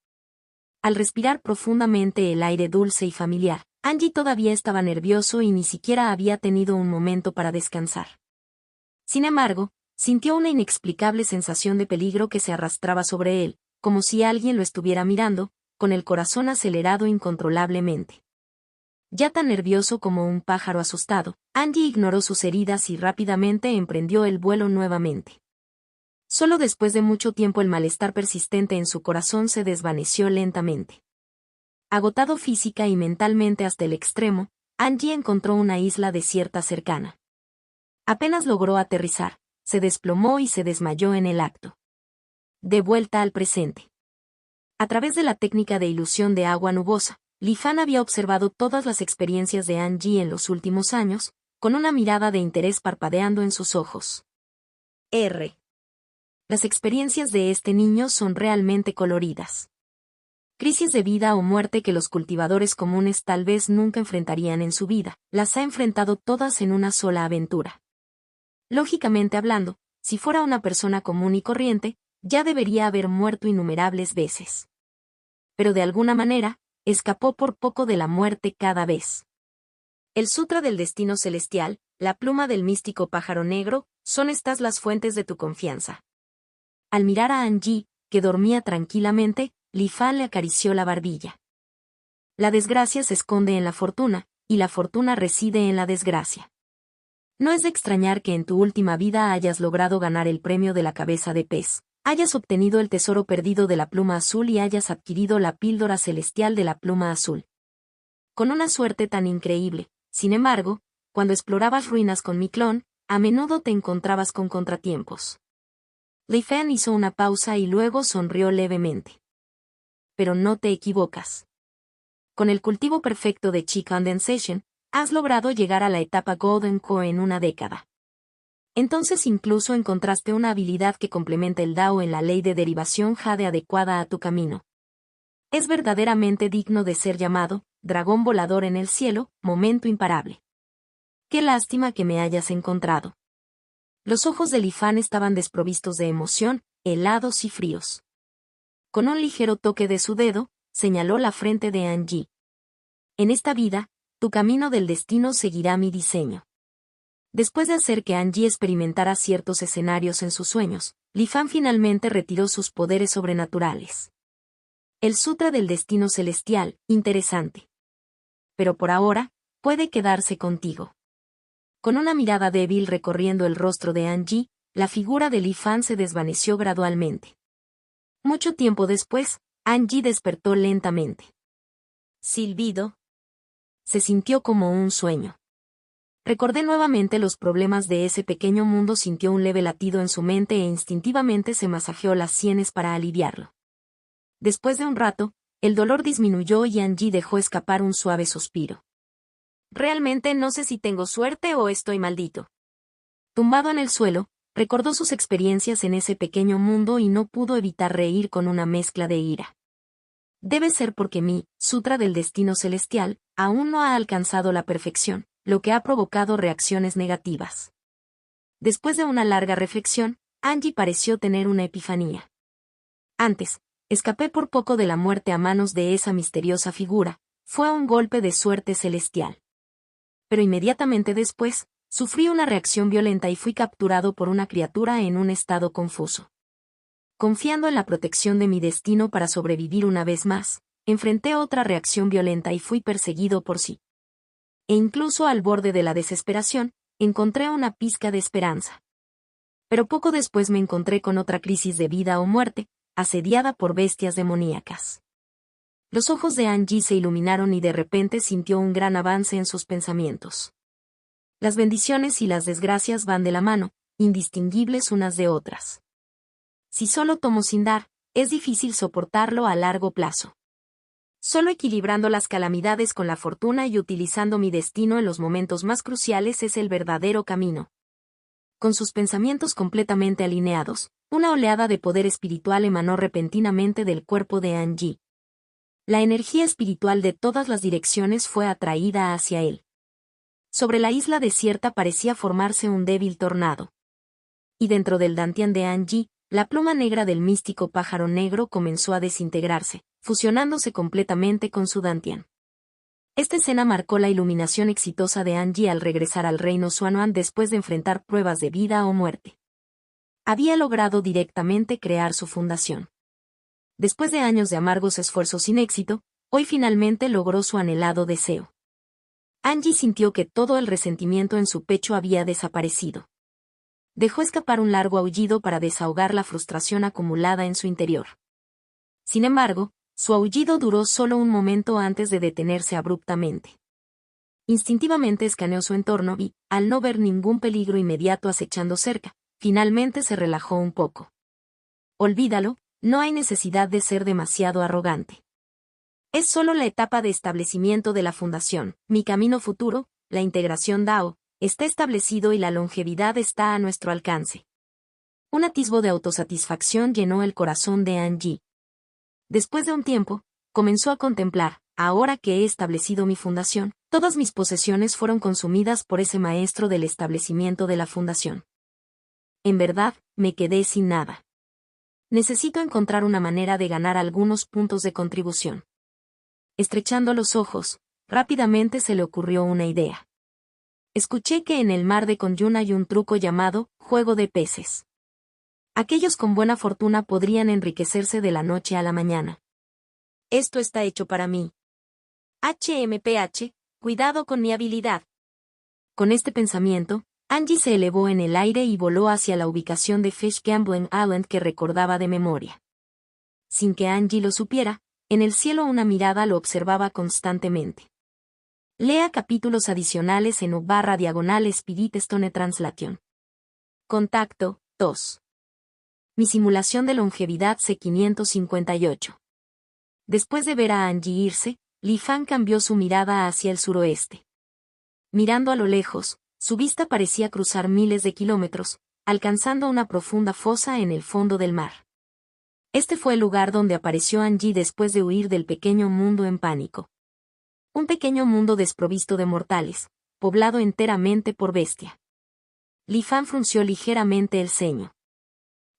Al respirar profundamente el aire dulce y familiar, Angie todavía estaba nervioso y ni siquiera había tenido un momento para descansar. Sin embargo, sintió una inexplicable sensación de peligro que se arrastraba sobre él, como si alguien lo estuviera mirando, con el corazón acelerado incontrolablemente. Ya tan nervioso como un pájaro asustado, Angie ignoró sus heridas y rápidamente emprendió el vuelo nuevamente. Solo después de mucho tiempo el malestar persistente en su corazón se desvaneció lentamente. Agotado física y mentalmente hasta el extremo, Angie encontró una isla desierta cercana. Apenas logró aterrizar, se desplomó y se desmayó en el acto. De vuelta al presente. A través de la técnica de ilusión de agua nubosa, Li Fan había observado todas las experiencias de Angie en los últimos años, con una mirada de interés parpadeando en sus ojos. Las experiencias de este niño son realmente coloridas. Crisis de vida o muerte que los cultivadores comunes tal vez nunca enfrentarían en su vida, las ha enfrentado todas en una sola aventura. Lógicamente hablando, si fuera una persona común y corriente, ya debería haber muerto innumerables veces. Pero de alguna manera, escapó por poco de la muerte cada vez. El Sutra del Destino Celestial, la pluma del místico pájaro negro, son estas las fuentes de tu confianza. Al mirar a Angie, que dormía tranquilamente, Li Fan le acarició la barbilla. La desgracia se esconde en la fortuna, y la fortuna reside en la desgracia. No es de extrañar que en tu última vida hayas logrado ganar el premio de la cabeza de pez, hayas obtenido el tesoro perdido de la pluma azul y hayas adquirido la píldora celestial de la pluma azul. Con una suerte tan increíble, sin embargo, cuando explorabas ruinas con mi clon, a menudo te encontrabas con contratiempos. Li Fan hizo una pausa y luego sonrió levemente. Pero no te equivocas. Con el cultivo perfecto de Chi Condensation, has logrado llegar a la etapa Golden Core en una década. Entonces incluso encontraste una habilidad que complementa el Dao en la ley de derivación Jade adecuada a tu camino. Es verdaderamente digno de ser llamado, dragón volador en el cielo, momento imparable. Qué lástima que me hayas encontrado. Los ojos de Li Fan estaban desprovistos de emoción, helados y fríos. Con un ligero toque de su dedo, señaló la frente de Angie. En esta vida, tu camino del destino seguirá mi diseño. Después de hacer que Angie experimentara ciertos escenarios en sus sueños, Li Fan finalmente retiró sus poderes sobrenaturales. El Sutra del Destino Celestial, interesante. Pero por ahora, puede quedarse contigo. Con una mirada débil recorriendo el rostro de Angie, la figura de Li Fan se desvaneció gradualmente. Mucho tiempo después, Angie despertó lentamente. Silbido. Se sintió como un sueño. Recordé nuevamente los problemas de ese pequeño mundo, sintió un leve latido en su mente e instintivamente se masajeó las sienes para aliviarlo. Después de un rato, el dolor disminuyó y Angie dejó escapar un suave suspiro. Realmente no sé si tengo suerte o estoy maldito. Tumbado en el suelo, recordó sus experiencias en ese pequeño mundo y no pudo evitar reír con una mezcla de ira. Debe ser porque mi Sutra del Destino Celestial aún no ha alcanzado la perfección, lo que ha provocado reacciones negativas. Después de una larga reflexión, Angie pareció tener una epifanía. Antes, escapé por poco de la muerte a manos de esa misteriosa figura, fue un golpe de suerte celestial. Pero inmediatamente después, sufrí una reacción violenta y fui capturado por una criatura en un estado confuso. Confiando en la protección de mi destino para sobrevivir una vez más, enfrenté otra reacción violenta y fui perseguido por sí. E incluso al borde de la desesperación, encontré una pizca de esperanza. Pero poco después me encontré con otra crisis de vida o muerte, asediada por bestias demoníacas. Los ojos de Angie se iluminaron y de repente sintió un gran avance en sus pensamientos. Las bendiciones y las desgracias van de la mano, indistinguibles unas de otras. Si solo tomo sin dar, es difícil soportarlo a largo plazo. Solo equilibrando las calamidades con la fortuna y utilizando mi destino en los momentos más cruciales es el verdadero camino. Con sus pensamientos completamente alineados, una oleada de poder espiritual emanó repentinamente del cuerpo de Angie. La energía espiritual de todas las direcciones fue atraída hacia él. Sobre la isla desierta parecía formarse un débil tornado. Y dentro del dantián de Angie, la pluma negra del místico pájaro negro comenzó a desintegrarse, fusionándose completamente con su dantián. Esta escena marcó la iluminación exitosa de Angie al regresar al reino Xuanuan después de enfrentar pruebas de vida o muerte. Había logrado directamente crear su fundación. Después de años de amargos esfuerzos sin éxito, hoy finalmente logró su anhelado deseo. Angie sintió que todo el resentimiento en su pecho había desaparecido. Dejó escapar un largo aullido para desahogar la frustración acumulada en su interior. Sin embargo, su aullido duró solo un momento antes de detenerse abruptamente. Instintivamente escaneó su entorno y, al no ver ningún peligro inmediato acechando cerca, finalmente se relajó un poco. Olvídalo, no hay necesidad de ser demasiado arrogante. Es solo la etapa de establecimiento de la fundación, mi camino futuro, la integración Dao, está establecido y la longevidad está a nuestro alcance. Un atisbo de autosatisfacción llenó el corazón de Angie. Después de un tiempo, comenzó a contemplar, ahora que he establecido mi fundación, todas mis posesiones fueron consumidas por ese maestro del establecimiento de la fundación. En verdad, me quedé sin nada. Necesito encontrar una manera de ganar algunos puntos de contribución. Estrechando los ojos, rápidamente se le ocurrió una idea. Escuché que en el mar de Konyun hay un truco llamado juego de peces. Aquellos con buena fortuna podrían enriquecerse de la noche a la mañana. Esto está hecho para mí. HMPH, cuidado con mi habilidad. Con este pensamiento, Angie se elevó en el aire y voló hacia la ubicación de Fish Gambling Island que recordaba de memoria. Sin que Angie lo supiera, en el cielo una mirada lo observaba constantemente. Lea capítulos adicionales en u/Spirit Stone Translation. Contacto, 2. Mi simulación de longevidad C558. Después de ver a Angie irse, Li Fan cambió su mirada hacia el suroeste. Mirando a lo lejos, su vista parecía cruzar miles de kilómetros, alcanzando una profunda fosa en el fondo del mar. Este fue el lugar donde apareció Angie después de huir del pequeño mundo en pánico. Un pequeño mundo desprovisto de mortales, poblado enteramente por bestia. Li Fan frunció ligeramente el ceño.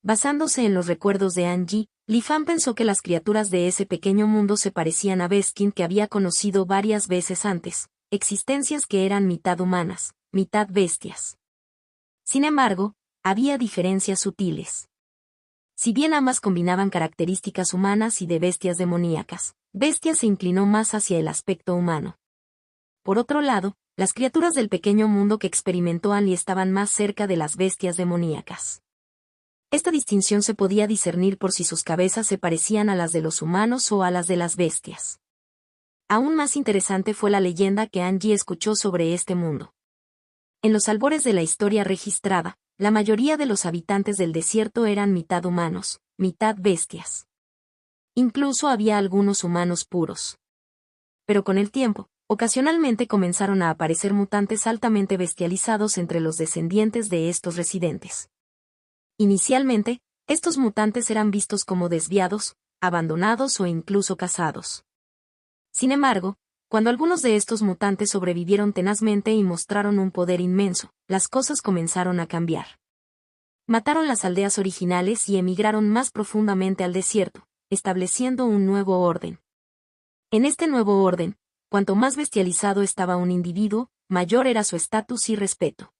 Basándose en los recuerdos de Angie, Li Fan pensó que las criaturas de ese pequeño mundo se parecían a Beskin que había conocido varias veces antes, existencias que eran mitad humanas, mitad bestias. Sin embargo, había diferencias sutiles. Si bien ambas combinaban características humanas y de bestias demoníacas, Bestia se inclinó más hacia el aspecto humano. Por otro lado, las criaturas del pequeño mundo que experimentó Annie estaban más cerca de las bestias demoníacas. Esta distinción se podía discernir por si sus cabezas se parecían a las de los humanos o a las de las bestias. Aún más interesante fue la leyenda que Angie escuchó sobre este mundo. En los albores de la historia registrada, la mayoría de los habitantes del desierto eran mitad humanos, mitad bestias. Incluso había algunos humanos puros. Pero con el tiempo, ocasionalmente comenzaron a aparecer mutantes altamente bestializados entre los descendientes de estos residentes. Inicialmente, estos mutantes eran vistos como desviados, abandonados o incluso cazados. Sin embargo, cuando algunos de estos mutantes sobrevivieron tenazmente y mostraron un poder inmenso, las cosas comenzaron a cambiar. Mataron las aldeas originales y emigraron más profundamente al desierto, estableciendo un nuevo orden. En este nuevo orden, cuanto más bestializado estaba un individuo, mayor era su estatus y respeto.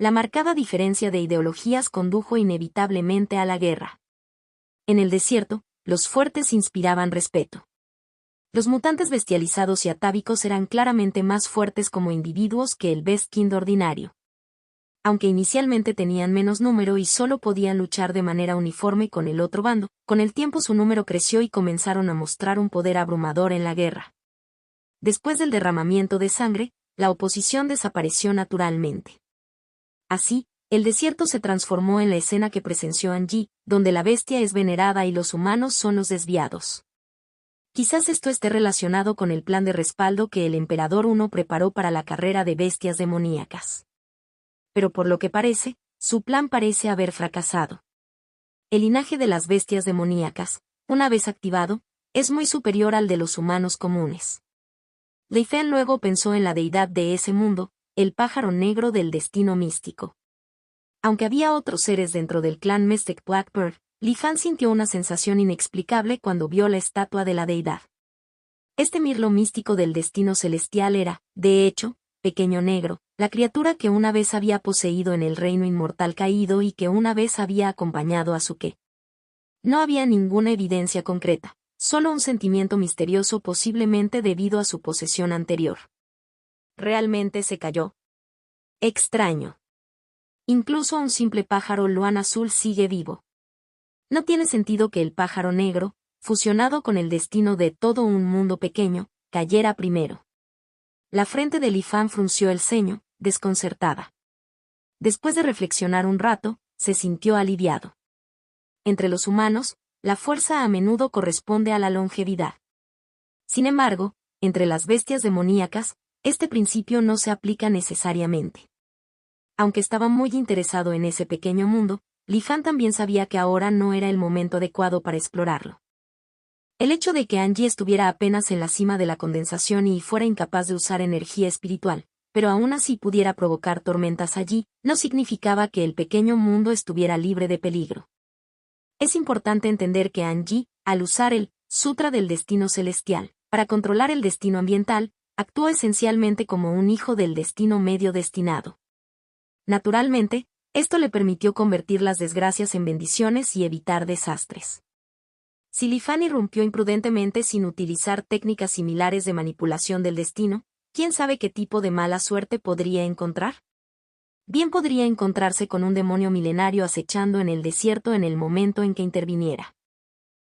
La marcada diferencia de ideologías condujo inevitablemente a la guerra. En el desierto, los fuertes inspiraban respeto. Los mutantes bestializados y atávicos eran claramente más fuertes como individuos que el Best-Kind ordinario. Aunque inicialmente tenían menos número y solo podían luchar de manera uniforme con el otro bando, con el tiempo su número creció y comenzaron a mostrar un poder abrumador en la guerra. Después del derramamiento de sangre, la oposición desapareció naturalmente. Así, el desierto se transformó en la escena que presenció Angie, donde la bestia es venerada y los humanos son los desviados. Quizás esto esté relacionado con el plan de respaldo que el Emperador I preparó para la carrera de bestias demoníacas. Pero por lo que parece, su plan parece haber fracasado. El linaje de las bestias demoníacas, una vez activado, es muy superior al de los humanos comunes. Li Fan luego pensó en la deidad de ese mundo, el pájaro negro del destino místico. Aunque había otros seres dentro del clan Mystic Blackbird, Li Fan sintió una sensación inexplicable cuando vio la estatua de la deidad. Este mirlo místico del destino celestial era, de hecho, Pequeño Negro, la criatura que una vez había poseído en el reino inmortal caído y que una vez había acompañado a Suke. No había ninguna evidencia concreta, solo un sentimiento misterioso posiblemente debido a su posesión anterior. ¿Realmente se cayó? Extraño. Incluso un simple pájaro loan azul sigue vivo. No tiene sentido que el pájaro negro, fusionado con el destino de todo un mundo pequeño, cayera primero. La frente de Li Fan frunció el ceño, desconcertada. Después de reflexionar un rato, se sintió aliviado. Entre los humanos, la fuerza a menudo corresponde a la longevidad. Sin embargo, entre las bestias demoníacas, este principio no se aplica necesariamente. Aunque estaba muy interesado en ese pequeño mundo, Li Fan también sabía que ahora no era el momento adecuado para explorarlo. El hecho de que Angie estuviera apenas en la cima de la condensación y fuera incapaz de usar energía espiritual, pero aún así pudiera provocar tormentas allí, no significaba que el pequeño mundo estuviera libre de peligro. Es importante entender que Angie, al usar el Sutra del Destino Celestial, para controlar el destino ambiental, actuó esencialmente como un hijo del destino medio destinado. Naturalmente, esto le permitió convertir las desgracias en bendiciones y evitar desastres. Si Li Fan irrumpió imprudentemente sin utilizar técnicas similares de manipulación del destino, ¿quién sabe qué tipo de mala suerte podría encontrar? Bien podría encontrarse con un demonio milenario acechando en el desierto en el momento en que interviniera.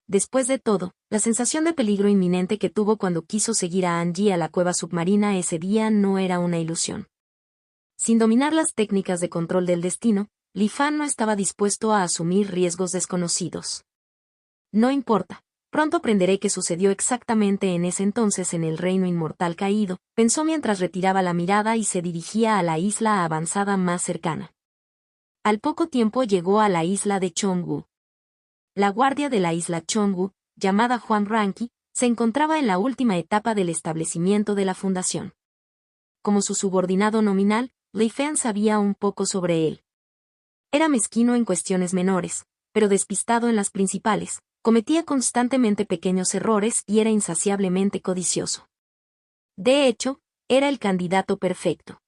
Después de todo, la sensación de peligro inminente que tuvo cuando quiso seguir a Angie a la cueva submarina ese día no era una ilusión. Sin dominar las técnicas de control del destino, Li Fan no estaba dispuesto a asumir riesgos desconocidos. No importa, pronto aprenderé qué sucedió exactamente en ese entonces en el reino inmortal caído, pensó mientras retiraba la mirada y se dirigía a la isla avanzada más cercana. Al poco tiempo llegó a la isla de Chongwu. La guardia de la isla Chongwu, llamada Huang Ranqi, se encontraba en la última etapa del establecimiento de la fundación. Como su subordinado nominal, Li Fan sabía un poco sobre él. Era mezquino en cuestiones menores, pero despistado en las principales, cometía constantemente pequeños errores y era insaciablemente codicioso. De hecho, era el candidato perfecto.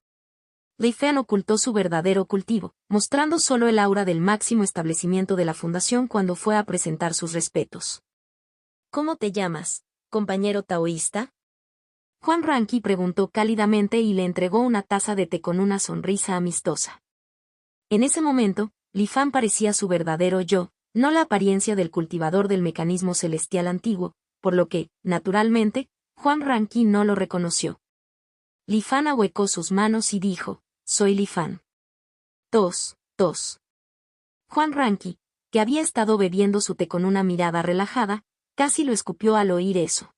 Li Fan ocultó su verdadero cultivo, mostrando solo el aura del máximo establecimiento de la fundación cuando fue a presentar sus respetos. ¿Cómo te llamas, compañero taoísta? Huang Ranqi preguntó cálidamente y le entregó una taza de té con una sonrisa amistosa. En ese momento, Li Fan parecía su verdadero yo, no la apariencia del cultivador del mecanismo celestial antiguo, por lo que, naturalmente, Juan Ranqui no lo reconoció. Li Fan ahuecó sus manos y dijo, «Soy Li Fan». Tos, tos. Juan Ranqui, que había estado bebiendo su té con una mirada relajada, casi lo escupió al oír eso.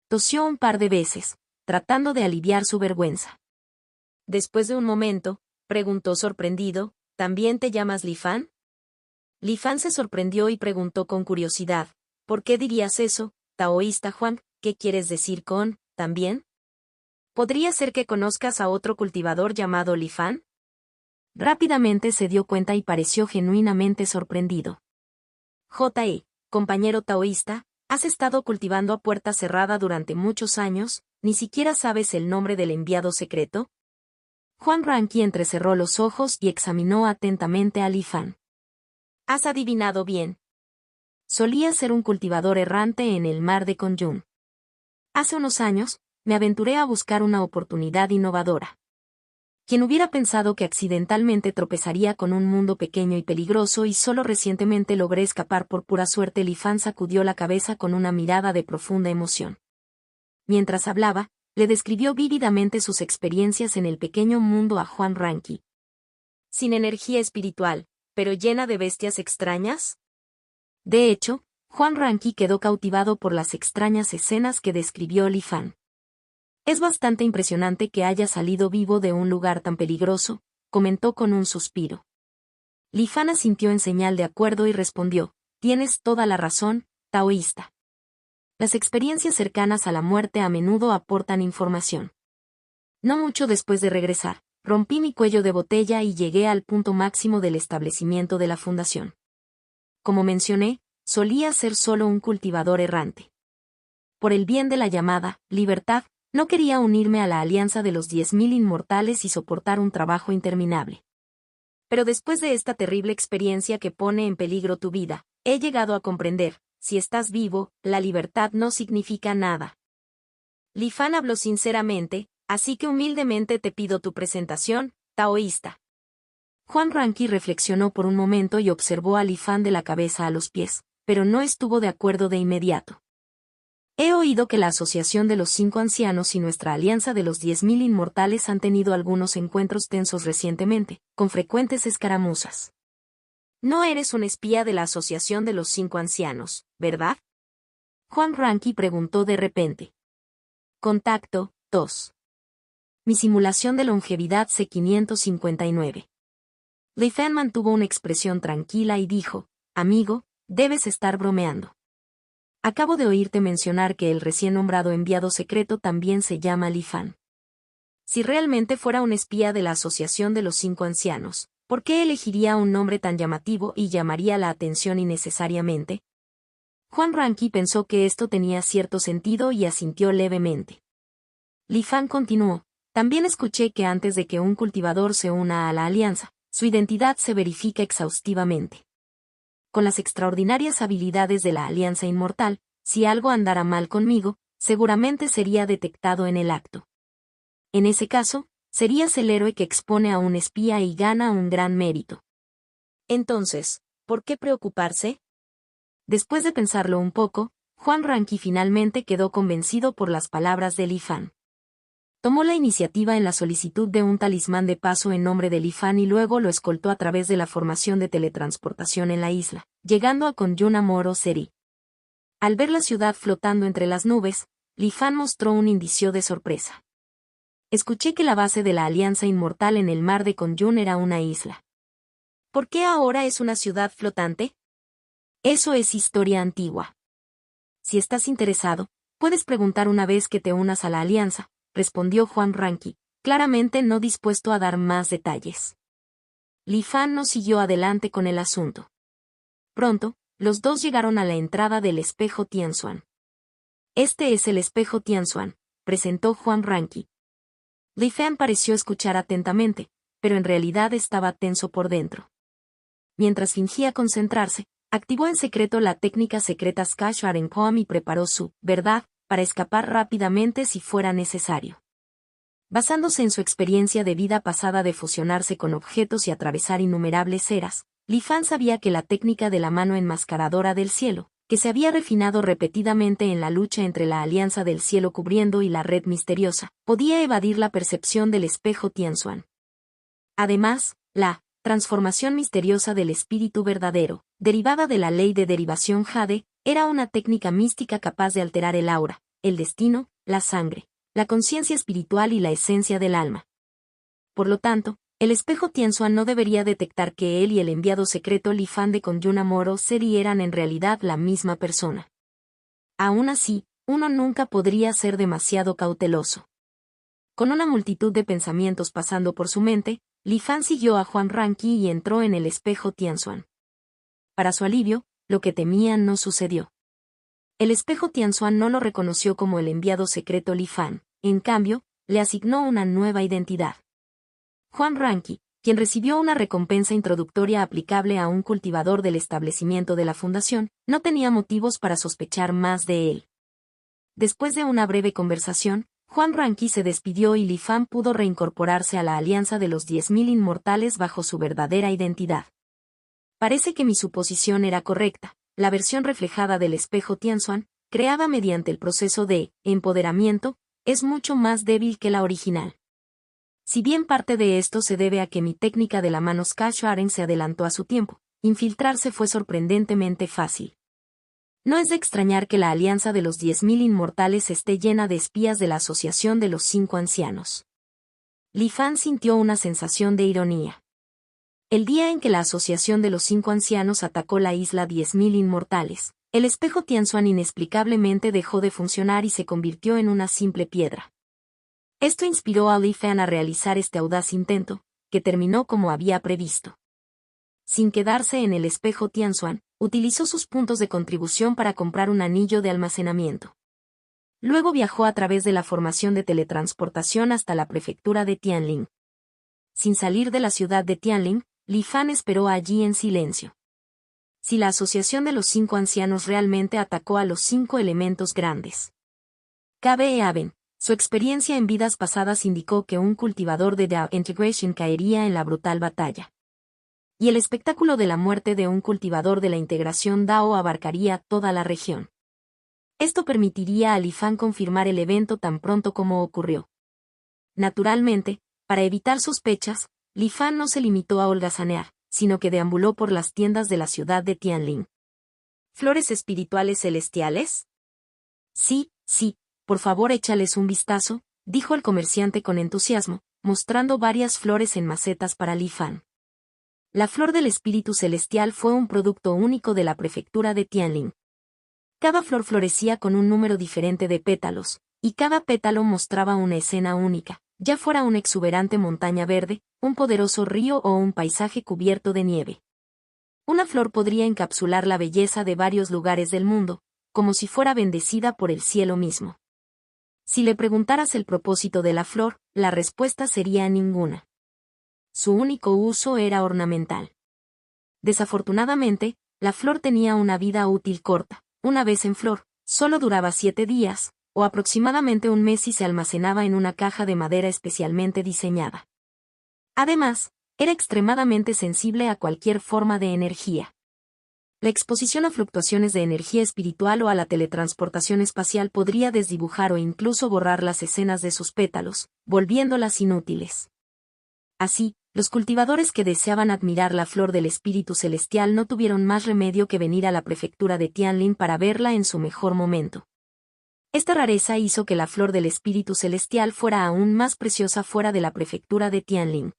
Tosió un par de veces, tratando de aliviar su vergüenza. Después de un momento, preguntó sorprendido, ¿también te llamas Li Fan? Li Fan se sorprendió y preguntó con curiosidad, ¿por qué dirías eso, taoísta Juan? ¿Qué quieres decir con, también? ¿Podría ser que conozcas a otro cultivador llamado Li Fan? Rápidamente se dio cuenta y pareció genuinamente sorprendido. Compañero taoísta, has estado cultivando a puerta cerrada durante muchos años, ¿ni siquiera sabes el nombre del enviado secreto? Juan Ranqui entrecerró los ojos y examinó atentamente a Li Fan. Has adivinado bien. Solía ser un cultivador errante en el mar de Kunyun. Hace unos años, me aventuré a buscar una oportunidad innovadora. ¿Quién hubiera pensado que accidentalmente tropezaría con un mundo pequeño y peligroso y solo recientemente logré escapar por pura suerte? Li Fan sacudió la cabeza con una mirada de profunda emoción. Mientras hablaba, le describió vívidamente sus experiencias en el pequeño mundo a Juan Ranqui. Sin energía espiritual, pero llena de bestias extrañas. De hecho, Juan Ranqui quedó cautivado por las extrañas escenas que describió Li Fan. Es bastante impresionante que haya salido vivo de un lugar tan peligroso, comentó con un suspiro. Li Fan asintió en señal de acuerdo y respondió, tienes toda la razón, taoísta. Las experiencias cercanas a la muerte a menudo aportan información. No mucho después de regresar, rompí mi cuello de botella y llegué al punto máximo del establecimiento de la fundación. Como mencioné, solía ser solo un cultivador errante. Por el bien de la llamada libertad, no quería unirme a la alianza de los 10.000 inmortales y soportar un trabajo interminable. Pero después de esta terrible experiencia que pone en peligro tu vida, he llegado a comprender, si estás vivo, la libertad no significa nada. Li Fan habló sinceramente, así que humildemente te pido tu presentación, taoísta. Juan Ranqui reflexionó por un momento y observó a Li Fan de la cabeza a los pies, pero no estuvo de acuerdo de inmediato. He oído que la Asociación de los 5 Ancianos y nuestra Alianza de los 10.000 Inmortales han tenido algunos encuentros tensos recientemente, con frecuentes escaramuzas. No eres un espía de la Asociación de los 5 Ancianos, ¿verdad? Juan Ranqui preguntó de repente. Contacto, tos. Mi simulación de longevidad C559. Li Fan mantuvo una expresión tranquila y dijo, amigo, debes estar bromeando. Acabo de oírte mencionar que el recién nombrado enviado secreto también se llama Li Fan. Si realmente fuera un espía de la Asociación de los 5 Ancianos, ¿por qué elegiría un nombre tan llamativo y llamaría la atención innecesariamente? Juan Ranqui pensó que esto tenía cierto sentido y asintió levemente. Li Fan continuó, también escuché que antes de que un cultivador se una a la alianza, su identidad se verifica exhaustivamente. Con las extraordinarias habilidades de la Alianza Inmortal, si algo andara mal conmigo, seguramente sería detectado en el acto. En ese caso, serías el héroe que expone a un espía y gana un gran mérito. Entonces, ¿por qué preocuparse? Después de pensarlo un poco, Juan Ranqui finalmente quedó convencido por las palabras de Li Fan. Tomó la iniciativa en la solicitud de un talismán de paso en nombre de Li Fan y luego lo escoltó a través de la formación de teletransportación en la isla, llegando a Kunyun Moro Seri. Al ver la ciudad flotando entre las nubes, Li Fan mostró un indicio de sorpresa. Escuché que la base de la Alianza Inmortal en el mar de Kunyun era una isla. ¿Por qué ahora es una ciudad flotante? Eso es historia antigua. Si estás interesado, puedes preguntar una vez que te unas a la Alianza, respondió Juan Ranqui, claramente no dispuesto a dar más detalles. Li Fan no siguió adelante con el asunto. Pronto, los dos llegaron a la entrada del espejo Tianzuan. Este es el espejo Tianzuan, presentó Juan Ranqui. Li Fan pareció escuchar atentamente, pero en realidad estaba tenso por dentro. Mientras fingía concentrarse, activó en secreto la técnica secreta Skash Arenkoam y preparó su verdad para escapar rápidamente si fuera necesario. Basándose en su experiencia de vida pasada de fusionarse con objetos y atravesar innumerables eras, Li Fan sabía que la técnica de la mano enmascaradora del cielo, que se había refinado repetidamente en la lucha entre la alianza del cielo cubriendo y la red misteriosa, podía evadir la percepción del espejo Tianxuan. Además, la transformación misteriosa del espíritu verdadero, derivada de la ley de derivación Jade, era una técnica mística capaz de alterar el aura, el destino, la sangre, la conciencia espiritual y la esencia del alma. Por lo tanto, el espejo Tianxuan no debería detectar que él y el enviado secreto Li Fan de Conjuna Moro Seri eran en realidad la misma persona. Aún así, uno nunca podría ser demasiado cauteloso. Con una multitud de pensamientos pasando por su mente, Li Fan siguió a Huang Ranqi y entró en el espejo Tianxuan. Para su alivio, lo que temía no sucedió. El espejo Tianxuan no lo reconoció como el enviado secreto Li Fan, en cambio, le asignó una nueva identidad. Huang Ranqi, quien recibió una recompensa introductoria aplicable a un cultivador del establecimiento de la fundación, no tenía motivos para sospechar más de él. Después de una breve conversación, Huang Ranqi se despidió y Li Fan pudo reincorporarse a la alianza de los 10.000 inmortales bajo su verdadera identidad. Parece que mi suposición era correcta. La versión reflejada del espejo Tianxuan, creada mediante el proceso de empoderamiento, es mucho más débil que la original. Si bien parte de esto se debe a que mi técnica de la mano Skasharen se adelantó a su tiempo, infiltrarse fue sorprendentemente fácil. No es de extrañar que la alianza de los 10.000 inmortales esté llena de espías de la Asociación de los 5 Ancianos. Li Fan sintió una sensación de ironía. El día en que la Asociación de los 5 Ancianos atacó la isla 10.000 inmortales, el espejo Tianxuan inexplicablemente dejó de funcionar y se convirtió en una simple piedra. Esto inspiró a Li Fan a realizar este audaz intento, que terminó como había previsto. Sin quedarse en el espejo Tianxuan, utilizó sus puntos de contribución para comprar un anillo de almacenamiento. Luego viajó a través de la formación de teletransportación hasta la prefectura de Tianling. Sin salir de la ciudad de Tianling, Li Fan esperó allí en silencio. Si la Asociación de los 5 Ancianos realmente atacó a los 5 elementos grandes. Cabe Aben. Su experiencia en vidas pasadas indicó que un cultivador de Dao Integration caería en la brutal batalla. Y el espectáculo de la muerte de un cultivador de la integración Dao abarcaría toda la región. Esto permitiría a Li Fan confirmar el evento tan pronto como ocurrió. Naturalmente, para evitar sospechas, Li Fan no se limitó a holgazanear, sino que deambuló por las tiendas de la ciudad de Tianling. ¿Flores espirituales celestiales? Sí, sí. Por favor échales un vistazo, dijo el comerciante con entusiasmo, mostrando varias flores en macetas para Li Fan. La flor del espíritu celestial fue un producto único de la prefectura de Tianling. Cada flor florecía con un número diferente de pétalos, y cada pétalo mostraba una escena única, ya fuera una exuberante montaña verde, un poderoso río o un paisaje cubierto de nieve. Una flor podría encapsular la belleza de varios lugares del mundo, como si fuera bendecida por el cielo mismo. Si le preguntaras el propósito de la flor, la respuesta sería ninguna. Su único uso era ornamental. Desafortunadamente, la flor tenía una vida útil corta. Una vez en flor, solo duraba 7 días, o aproximadamente un mes y se almacenaba en una caja de madera especialmente diseñada. Además, era extremadamente sensible a cualquier forma de energía. La exposición a fluctuaciones de energía espiritual o a la teletransportación espacial podría desdibujar o incluso borrar las escenas de sus pétalos, volviéndolas inútiles. Así, los cultivadores que deseaban admirar la flor del espíritu celestial no tuvieron más remedio que venir a la prefectura de Tianling para verla en su mejor momento. Esta rareza hizo que la flor del espíritu celestial fuera aún más preciosa fuera de la prefectura de Tianling.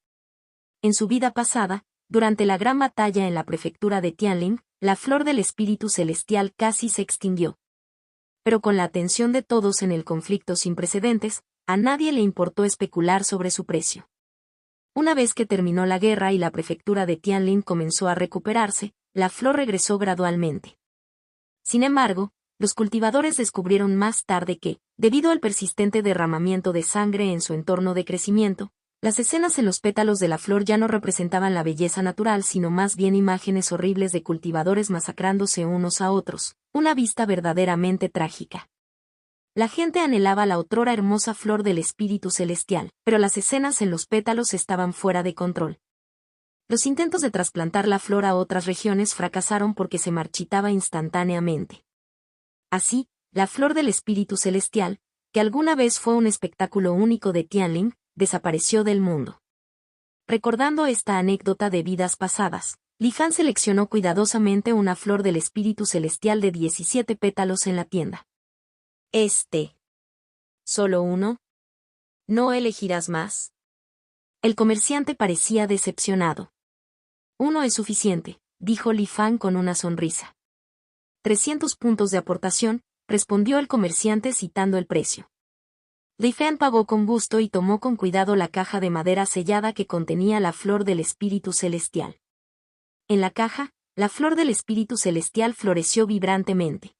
En su vida pasada, durante la gran batalla en la prefectura de Tianling, la flor del espíritu celestial casi se extinguió. Pero con la atención de todos en el conflicto sin precedentes, a nadie le importó especular sobre su precio. Una vez que terminó la guerra y la prefectura de Tianling comenzó a recuperarse, la flor regresó gradualmente. Sin embargo, los cultivadores descubrieron más tarde que, debido al persistente derramamiento de sangre en su entorno de crecimiento, las escenas en los pétalos de la flor ya no representaban la belleza natural sino más bien imágenes horribles de cultivadores masacrándose unos a otros, una vista verdaderamente trágica. La gente anhelaba la otrora hermosa flor del espíritu celestial, pero las escenas en los pétalos estaban fuera de control. Los intentos de trasplantar la flor a otras regiones fracasaron porque se marchitaba instantáneamente. Así, la flor del espíritu celestial, que alguna vez fue un espectáculo único de Tianling, desapareció del mundo. Recordando esta anécdota de vidas pasadas, Li Fan seleccionó cuidadosamente una flor del espíritu celestial de 17 pétalos en la tienda. ¿Solo uno? ¿No elegirás más? El comerciante parecía decepcionado. Uno es suficiente, dijo Li Fan con una sonrisa. 300 puntos de aportación, respondió el comerciante citando el precio. Li Fan pagó con gusto y tomó con cuidado la caja de madera sellada que contenía la flor del espíritu celestial. En la caja, la flor del espíritu celestial floreció vibrantemente.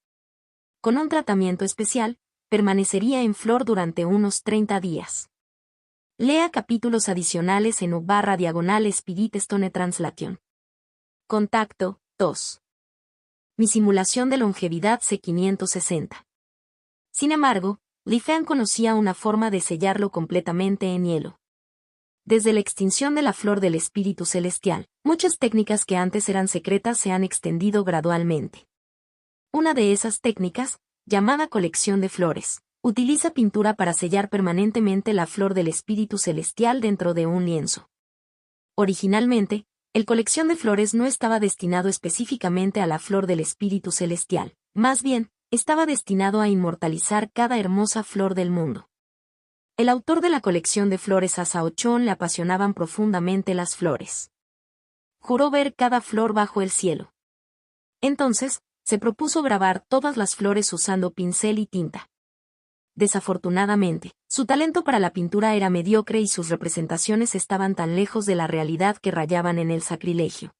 Con un tratamiento especial, permanecería en flor durante unos 30 días. Lea capítulos adicionales en u/Spirit Stone Translation. Contacto, 2. Mi simulación de longevidad C560. Sin embargo, Li Fan conocía una forma de sellarlo completamente en hielo. Desde la extinción de la flor del espíritu celestial, muchas técnicas que antes eran secretas se han extendido gradualmente. Una de esas técnicas, llamada colección de flores, utiliza pintura para sellar permanentemente la flor del espíritu celestial dentro de un lienzo. Originalmente, el colección de flores no estaba destinado específicamente a la flor del espíritu celestial, más bien, estaba destinado a inmortalizar cada hermosa flor del mundo. El autor de la colección de flores, a Cao Chon, le apasionaban profundamente las flores. Juró ver cada flor bajo el cielo. Entonces, se propuso grabar todas las flores usando pincel y tinta. Desafortunadamente, su talento para la pintura era mediocre y sus representaciones estaban tan lejos de la realidad que rayaban en el sacrilegio.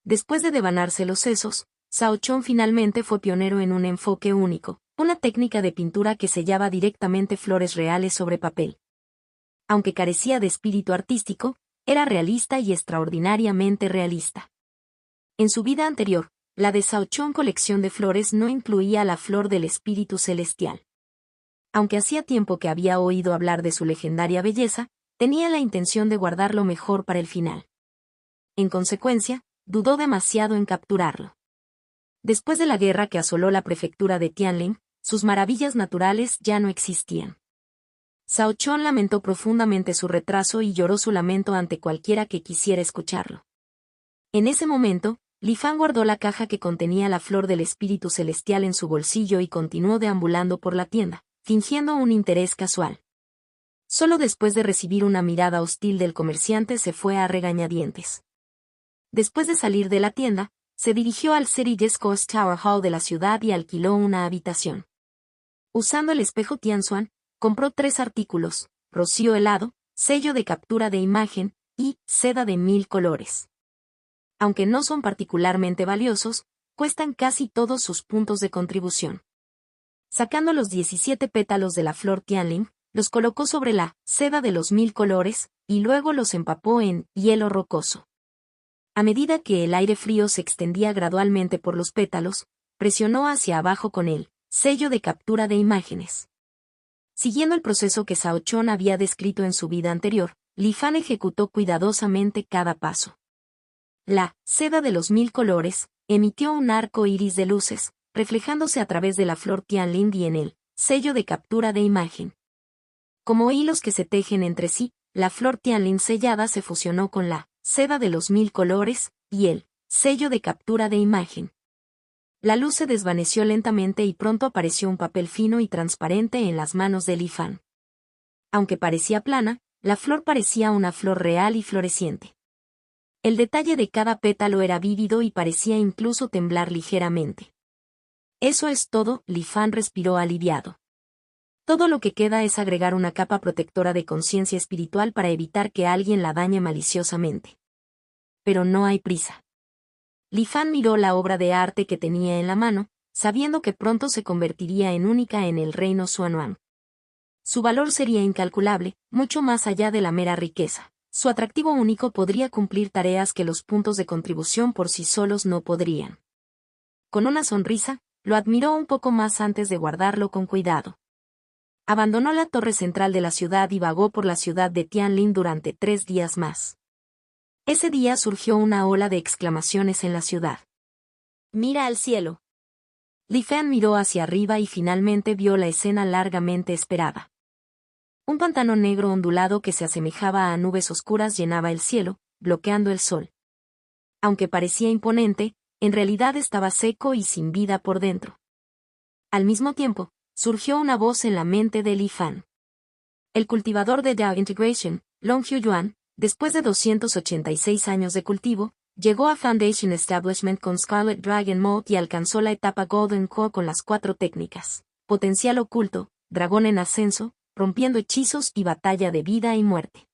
Después de devanarse los sesos, Cao Chon finalmente fue pionero en un enfoque único, una técnica de pintura que sellaba directamente flores reales sobre papel. Aunque carecía de espíritu artístico, era realista y extraordinariamente realista. En su vida anterior, la de Cao Chon colección de flores no incluía la flor del espíritu celestial. Aunque hacía tiempo que había oído hablar de su legendaria belleza, tenía la intención de guardarlo mejor para el final. En consecuencia, dudó demasiado en capturarlo. Después de la guerra que asoló la prefectura de Tianling, sus maravillas naturales ya no existían. Cao Chon lamentó profundamente su retraso y lloró su lamento ante cualquiera que quisiera escucharlo. En ese momento, Li Fan guardó la caja que contenía la flor del espíritu celestial en su bolsillo y continuó deambulando por la tienda, fingiendo un interés casual. Solo después de recibir una mirada hostil del comerciante se fue a regañadientes. Después de salir de la tienda, se dirigió al City Coast Tower Hall de la ciudad y alquiló una habitación. Usando el espejo Tianzuan, compró 3 artículos: rocío helado, sello de captura de imagen, y seda de 1000 colores. Aunque no son particularmente valiosos, cuestan casi todos sus puntos de contribución. Sacando los 17 pétalos de la flor Tianling, los colocó sobre la seda de los 1000 colores, y luego los empapó en hielo rocoso. A medida que el aire frío se extendía gradualmente por los pétalos, presionó hacia abajo con el sello de captura de imágenes. Siguiendo el proceso que Cao Chon había descrito en su vida anterior, Li Fan ejecutó cuidadosamente cada paso. La seda de los 1000 colores emitió un arco iris de luces, reflejándose a través de la flor Tianling y en el sello de captura de imagen. Como hilos que se tejen entre sí, la flor Tianling sellada se fusionó con la seda de los 1000 colores y el sello de captura de imagen. La luz se desvaneció lentamente y pronto apareció un papel fino y transparente en las manos de Li Fan. Aunque parecía plana, la flor parecía una flor real y floreciente. El detalle de cada pétalo era vívido y parecía incluso temblar ligeramente. Eso es todo, Li Fan respiró aliviado. Todo lo que queda es agregar una capa protectora de conciencia espiritual para evitar que alguien la dañe maliciosamente. Pero no hay prisa. Li Fan miró la obra de arte que tenía en la mano, sabiendo que pronto se convertiría en única en el reino Xuanhuang. Su valor sería incalculable, mucho más allá de la mera riqueza. Su atractivo único podría cumplir tareas que los puntos de contribución por sí solos no podrían. Con una sonrisa, lo admiró un poco más antes de guardarlo con cuidado. Abandonó la torre central de la ciudad y vagó por la ciudad de Tianling durante 3 días más. Ese día surgió una ola de exclamaciones en la ciudad. «¡Mira al cielo!». Li Fan miró hacia arriba y finalmente vio la escena largamente esperada. Un pantano negro ondulado que se asemejaba a nubes oscuras llenaba el cielo, bloqueando el sol. Aunque parecía imponente, en realidad estaba seco y sin vida por dentro. Al mismo tiempo, surgió una voz en la mente de Li Fan. El cultivador de Dow Integration, Long Hyuyuan, después de 286 años de cultivo, llegó a Foundation Establishment con Scarlet Dragon Mode y alcanzó la etapa Golden Core con las 4 técnicas: potencial oculto, dragón en ascenso, rompiendo hechizos y batalla de vida y muerte.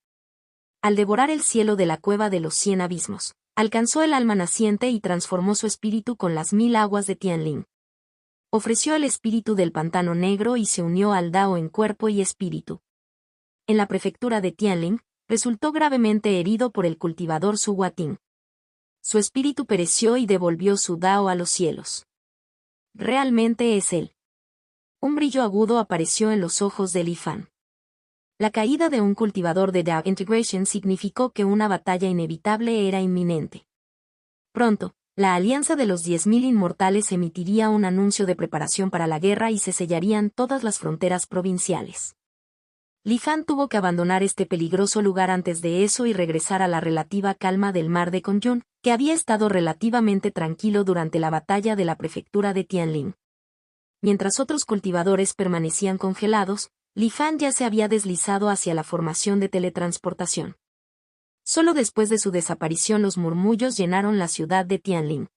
Al devorar el cielo de la cueva de los 100 abismos, alcanzó el alma naciente y transformó su espíritu con las 1000 aguas de Tianling. Ofreció el espíritu del pantano negro y se unió al Dao en cuerpo y espíritu. En la prefectura de Tianling, resultó gravemente herido por el cultivador Su Guating. Su espíritu pereció y devolvió su Dao a los cielos. Realmente es él. Un brillo agudo apareció en los ojos de Li Fan. La caída de un cultivador de Dao Integration significó que una batalla inevitable era inminente. Pronto, la Alianza de los 10.000 Inmortales emitiría un anuncio de preparación para la guerra y se sellarían todas las fronteras provinciales. Li Fan tuvo que abandonar este peligroso lugar antes de eso y regresar a la relativa calma del mar de Congyun, que había estado relativamente tranquilo durante la batalla de la prefectura de Tianling. Mientras otros cultivadores permanecían congelados, Li Fan ya se había deslizado hacia la formación de teletransportación. Solo después de su desaparición los murmullos llenaron la ciudad de Tianling.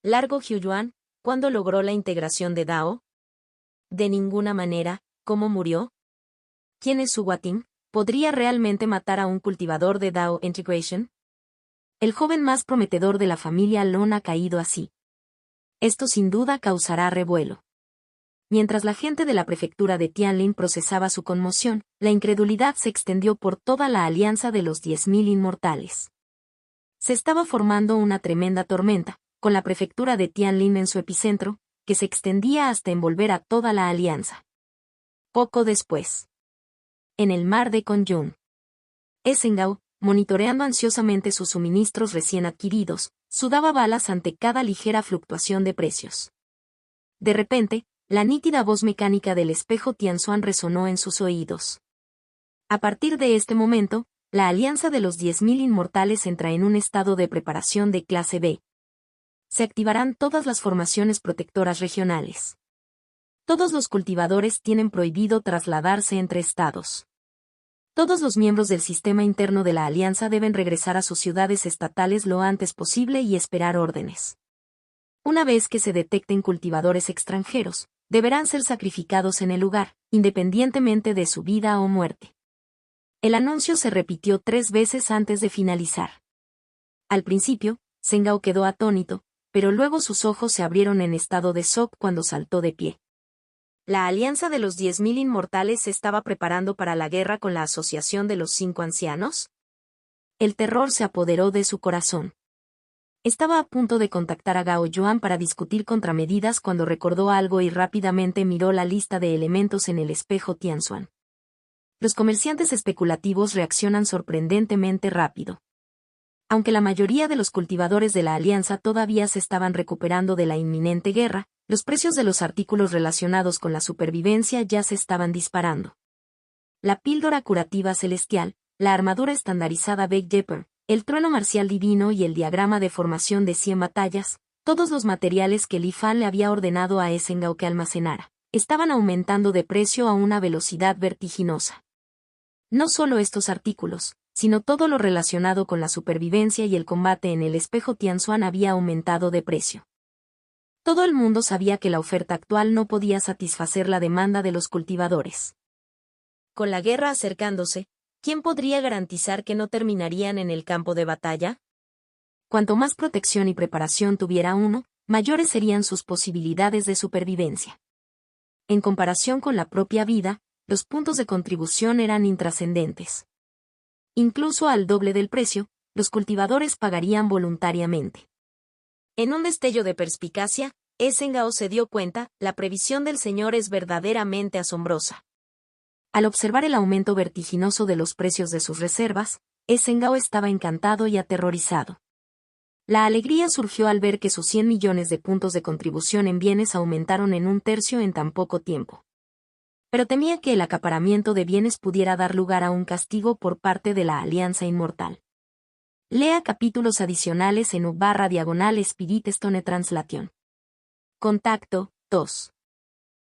Largo Hyuyuan, ¿cuándo logró la integración de Dao? De ninguna manera. ¿Cómo murió? ¿Quién es Su Guating? ¿Podría realmente matar a un cultivador de Dao Integration? El joven más prometedor de la familia Lon ha caído así. Esto sin duda causará revuelo. Mientras la gente de la prefectura de Tianling procesaba su conmoción, la incredulidad se extendió por toda la alianza de los 10.000 Inmortales. Se estaba formando una tremenda tormenta, con la prefectura de Tianling en su epicentro, que se extendía hasta envolver a toda la alianza. Poco después, en el mar de Congyun, Esengao, monitoreando ansiosamente sus suministros recién adquiridos, sudaba balas ante cada ligera fluctuación de precios. De repente, la nítida voz mecánica del espejo Tianzuan resonó en sus oídos. A partir de este momento, la Alianza de los 10.000 Inmortales entra en un estado de preparación de clase B. Se activarán todas las formaciones protectoras regionales. Todos los cultivadores tienen prohibido trasladarse entre estados. Todos los miembros del sistema interno de la Alianza deben regresar a sus ciudades estatales lo antes posible y esperar órdenes. Una vez que se detecten cultivadores extranjeros, deberán ser sacrificados en el lugar, independientemente de su vida o muerte. El anuncio se repitió 3 veces antes de finalizar. Al principio, Sengao quedó atónito, pero luego sus ojos se abrieron en estado de shock cuando saltó de pie. La Alianza de los 10.000 Inmortales se estaba preparando para la guerra con la Asociación de los 5 Ancianos. El terror se apoderó de su corazón. Estaba a punto de contactar a Gao Yuan para discutir contramedidas cuando recordó algo y rápidamente miró la lista de elementos en el espejo Tianzuan. Los comerciantes especulativos reaccionan sorprendentemente rápido. Aunque la mayoría de los cultivadores de la Alianza todavía se estaban recuperando de la inminente guerra, los precios de los artículos relacionados con la supervivencia ya se estaban disparando. La píldora curativa celestial, la armadura estandarizada Big Dipper, el trueno marcial divino y el diagrama de formación de 100 batallas, todos los materiales que Li Fan le había ordenado a Esengao que almacenara, estaban aumentando de precio a una velocidad vertiginosa. No solo estos artículos, sino todo lo relacionado con la supervivencia y el combate en el espejo Tianzuan había aumentado de precio. Todo el mundo sabía que la oferta actual no podía satisfacer la demanda de los cultivadores. Con la guerra acercándose, ¿quién podría garantizar que no terminarían en el campo de batalla? Cuanto más protección y preparación tuviera uno, mayores serían sus posibilidades de supervivencia. En comparación con la propia vida, los puntos de contribución eran intrascendentes. Incluso al doble del precio, los cultivadores pagarían voluntariamente. En un destello de perspicacia, Esengao se dio cuenta, la previsión del señor es verdaderamente asombrosa. Al observar el aumento vertiginoso de los precios de sus reservas, Essengao estaba encantado y aterrorizado. La alegría surgió al ver que sus 100 millones de puntos de contribución en bienes aumentaron en un tercio en tan poco tiempo. Pero temía que el acaparamiento de bienes pudiera dar lugar a un castigo por parte de la Alianza Inmortal. Lea capítulos adicionales en u/diagonal Spirit Stone Translation. Contacto, 2.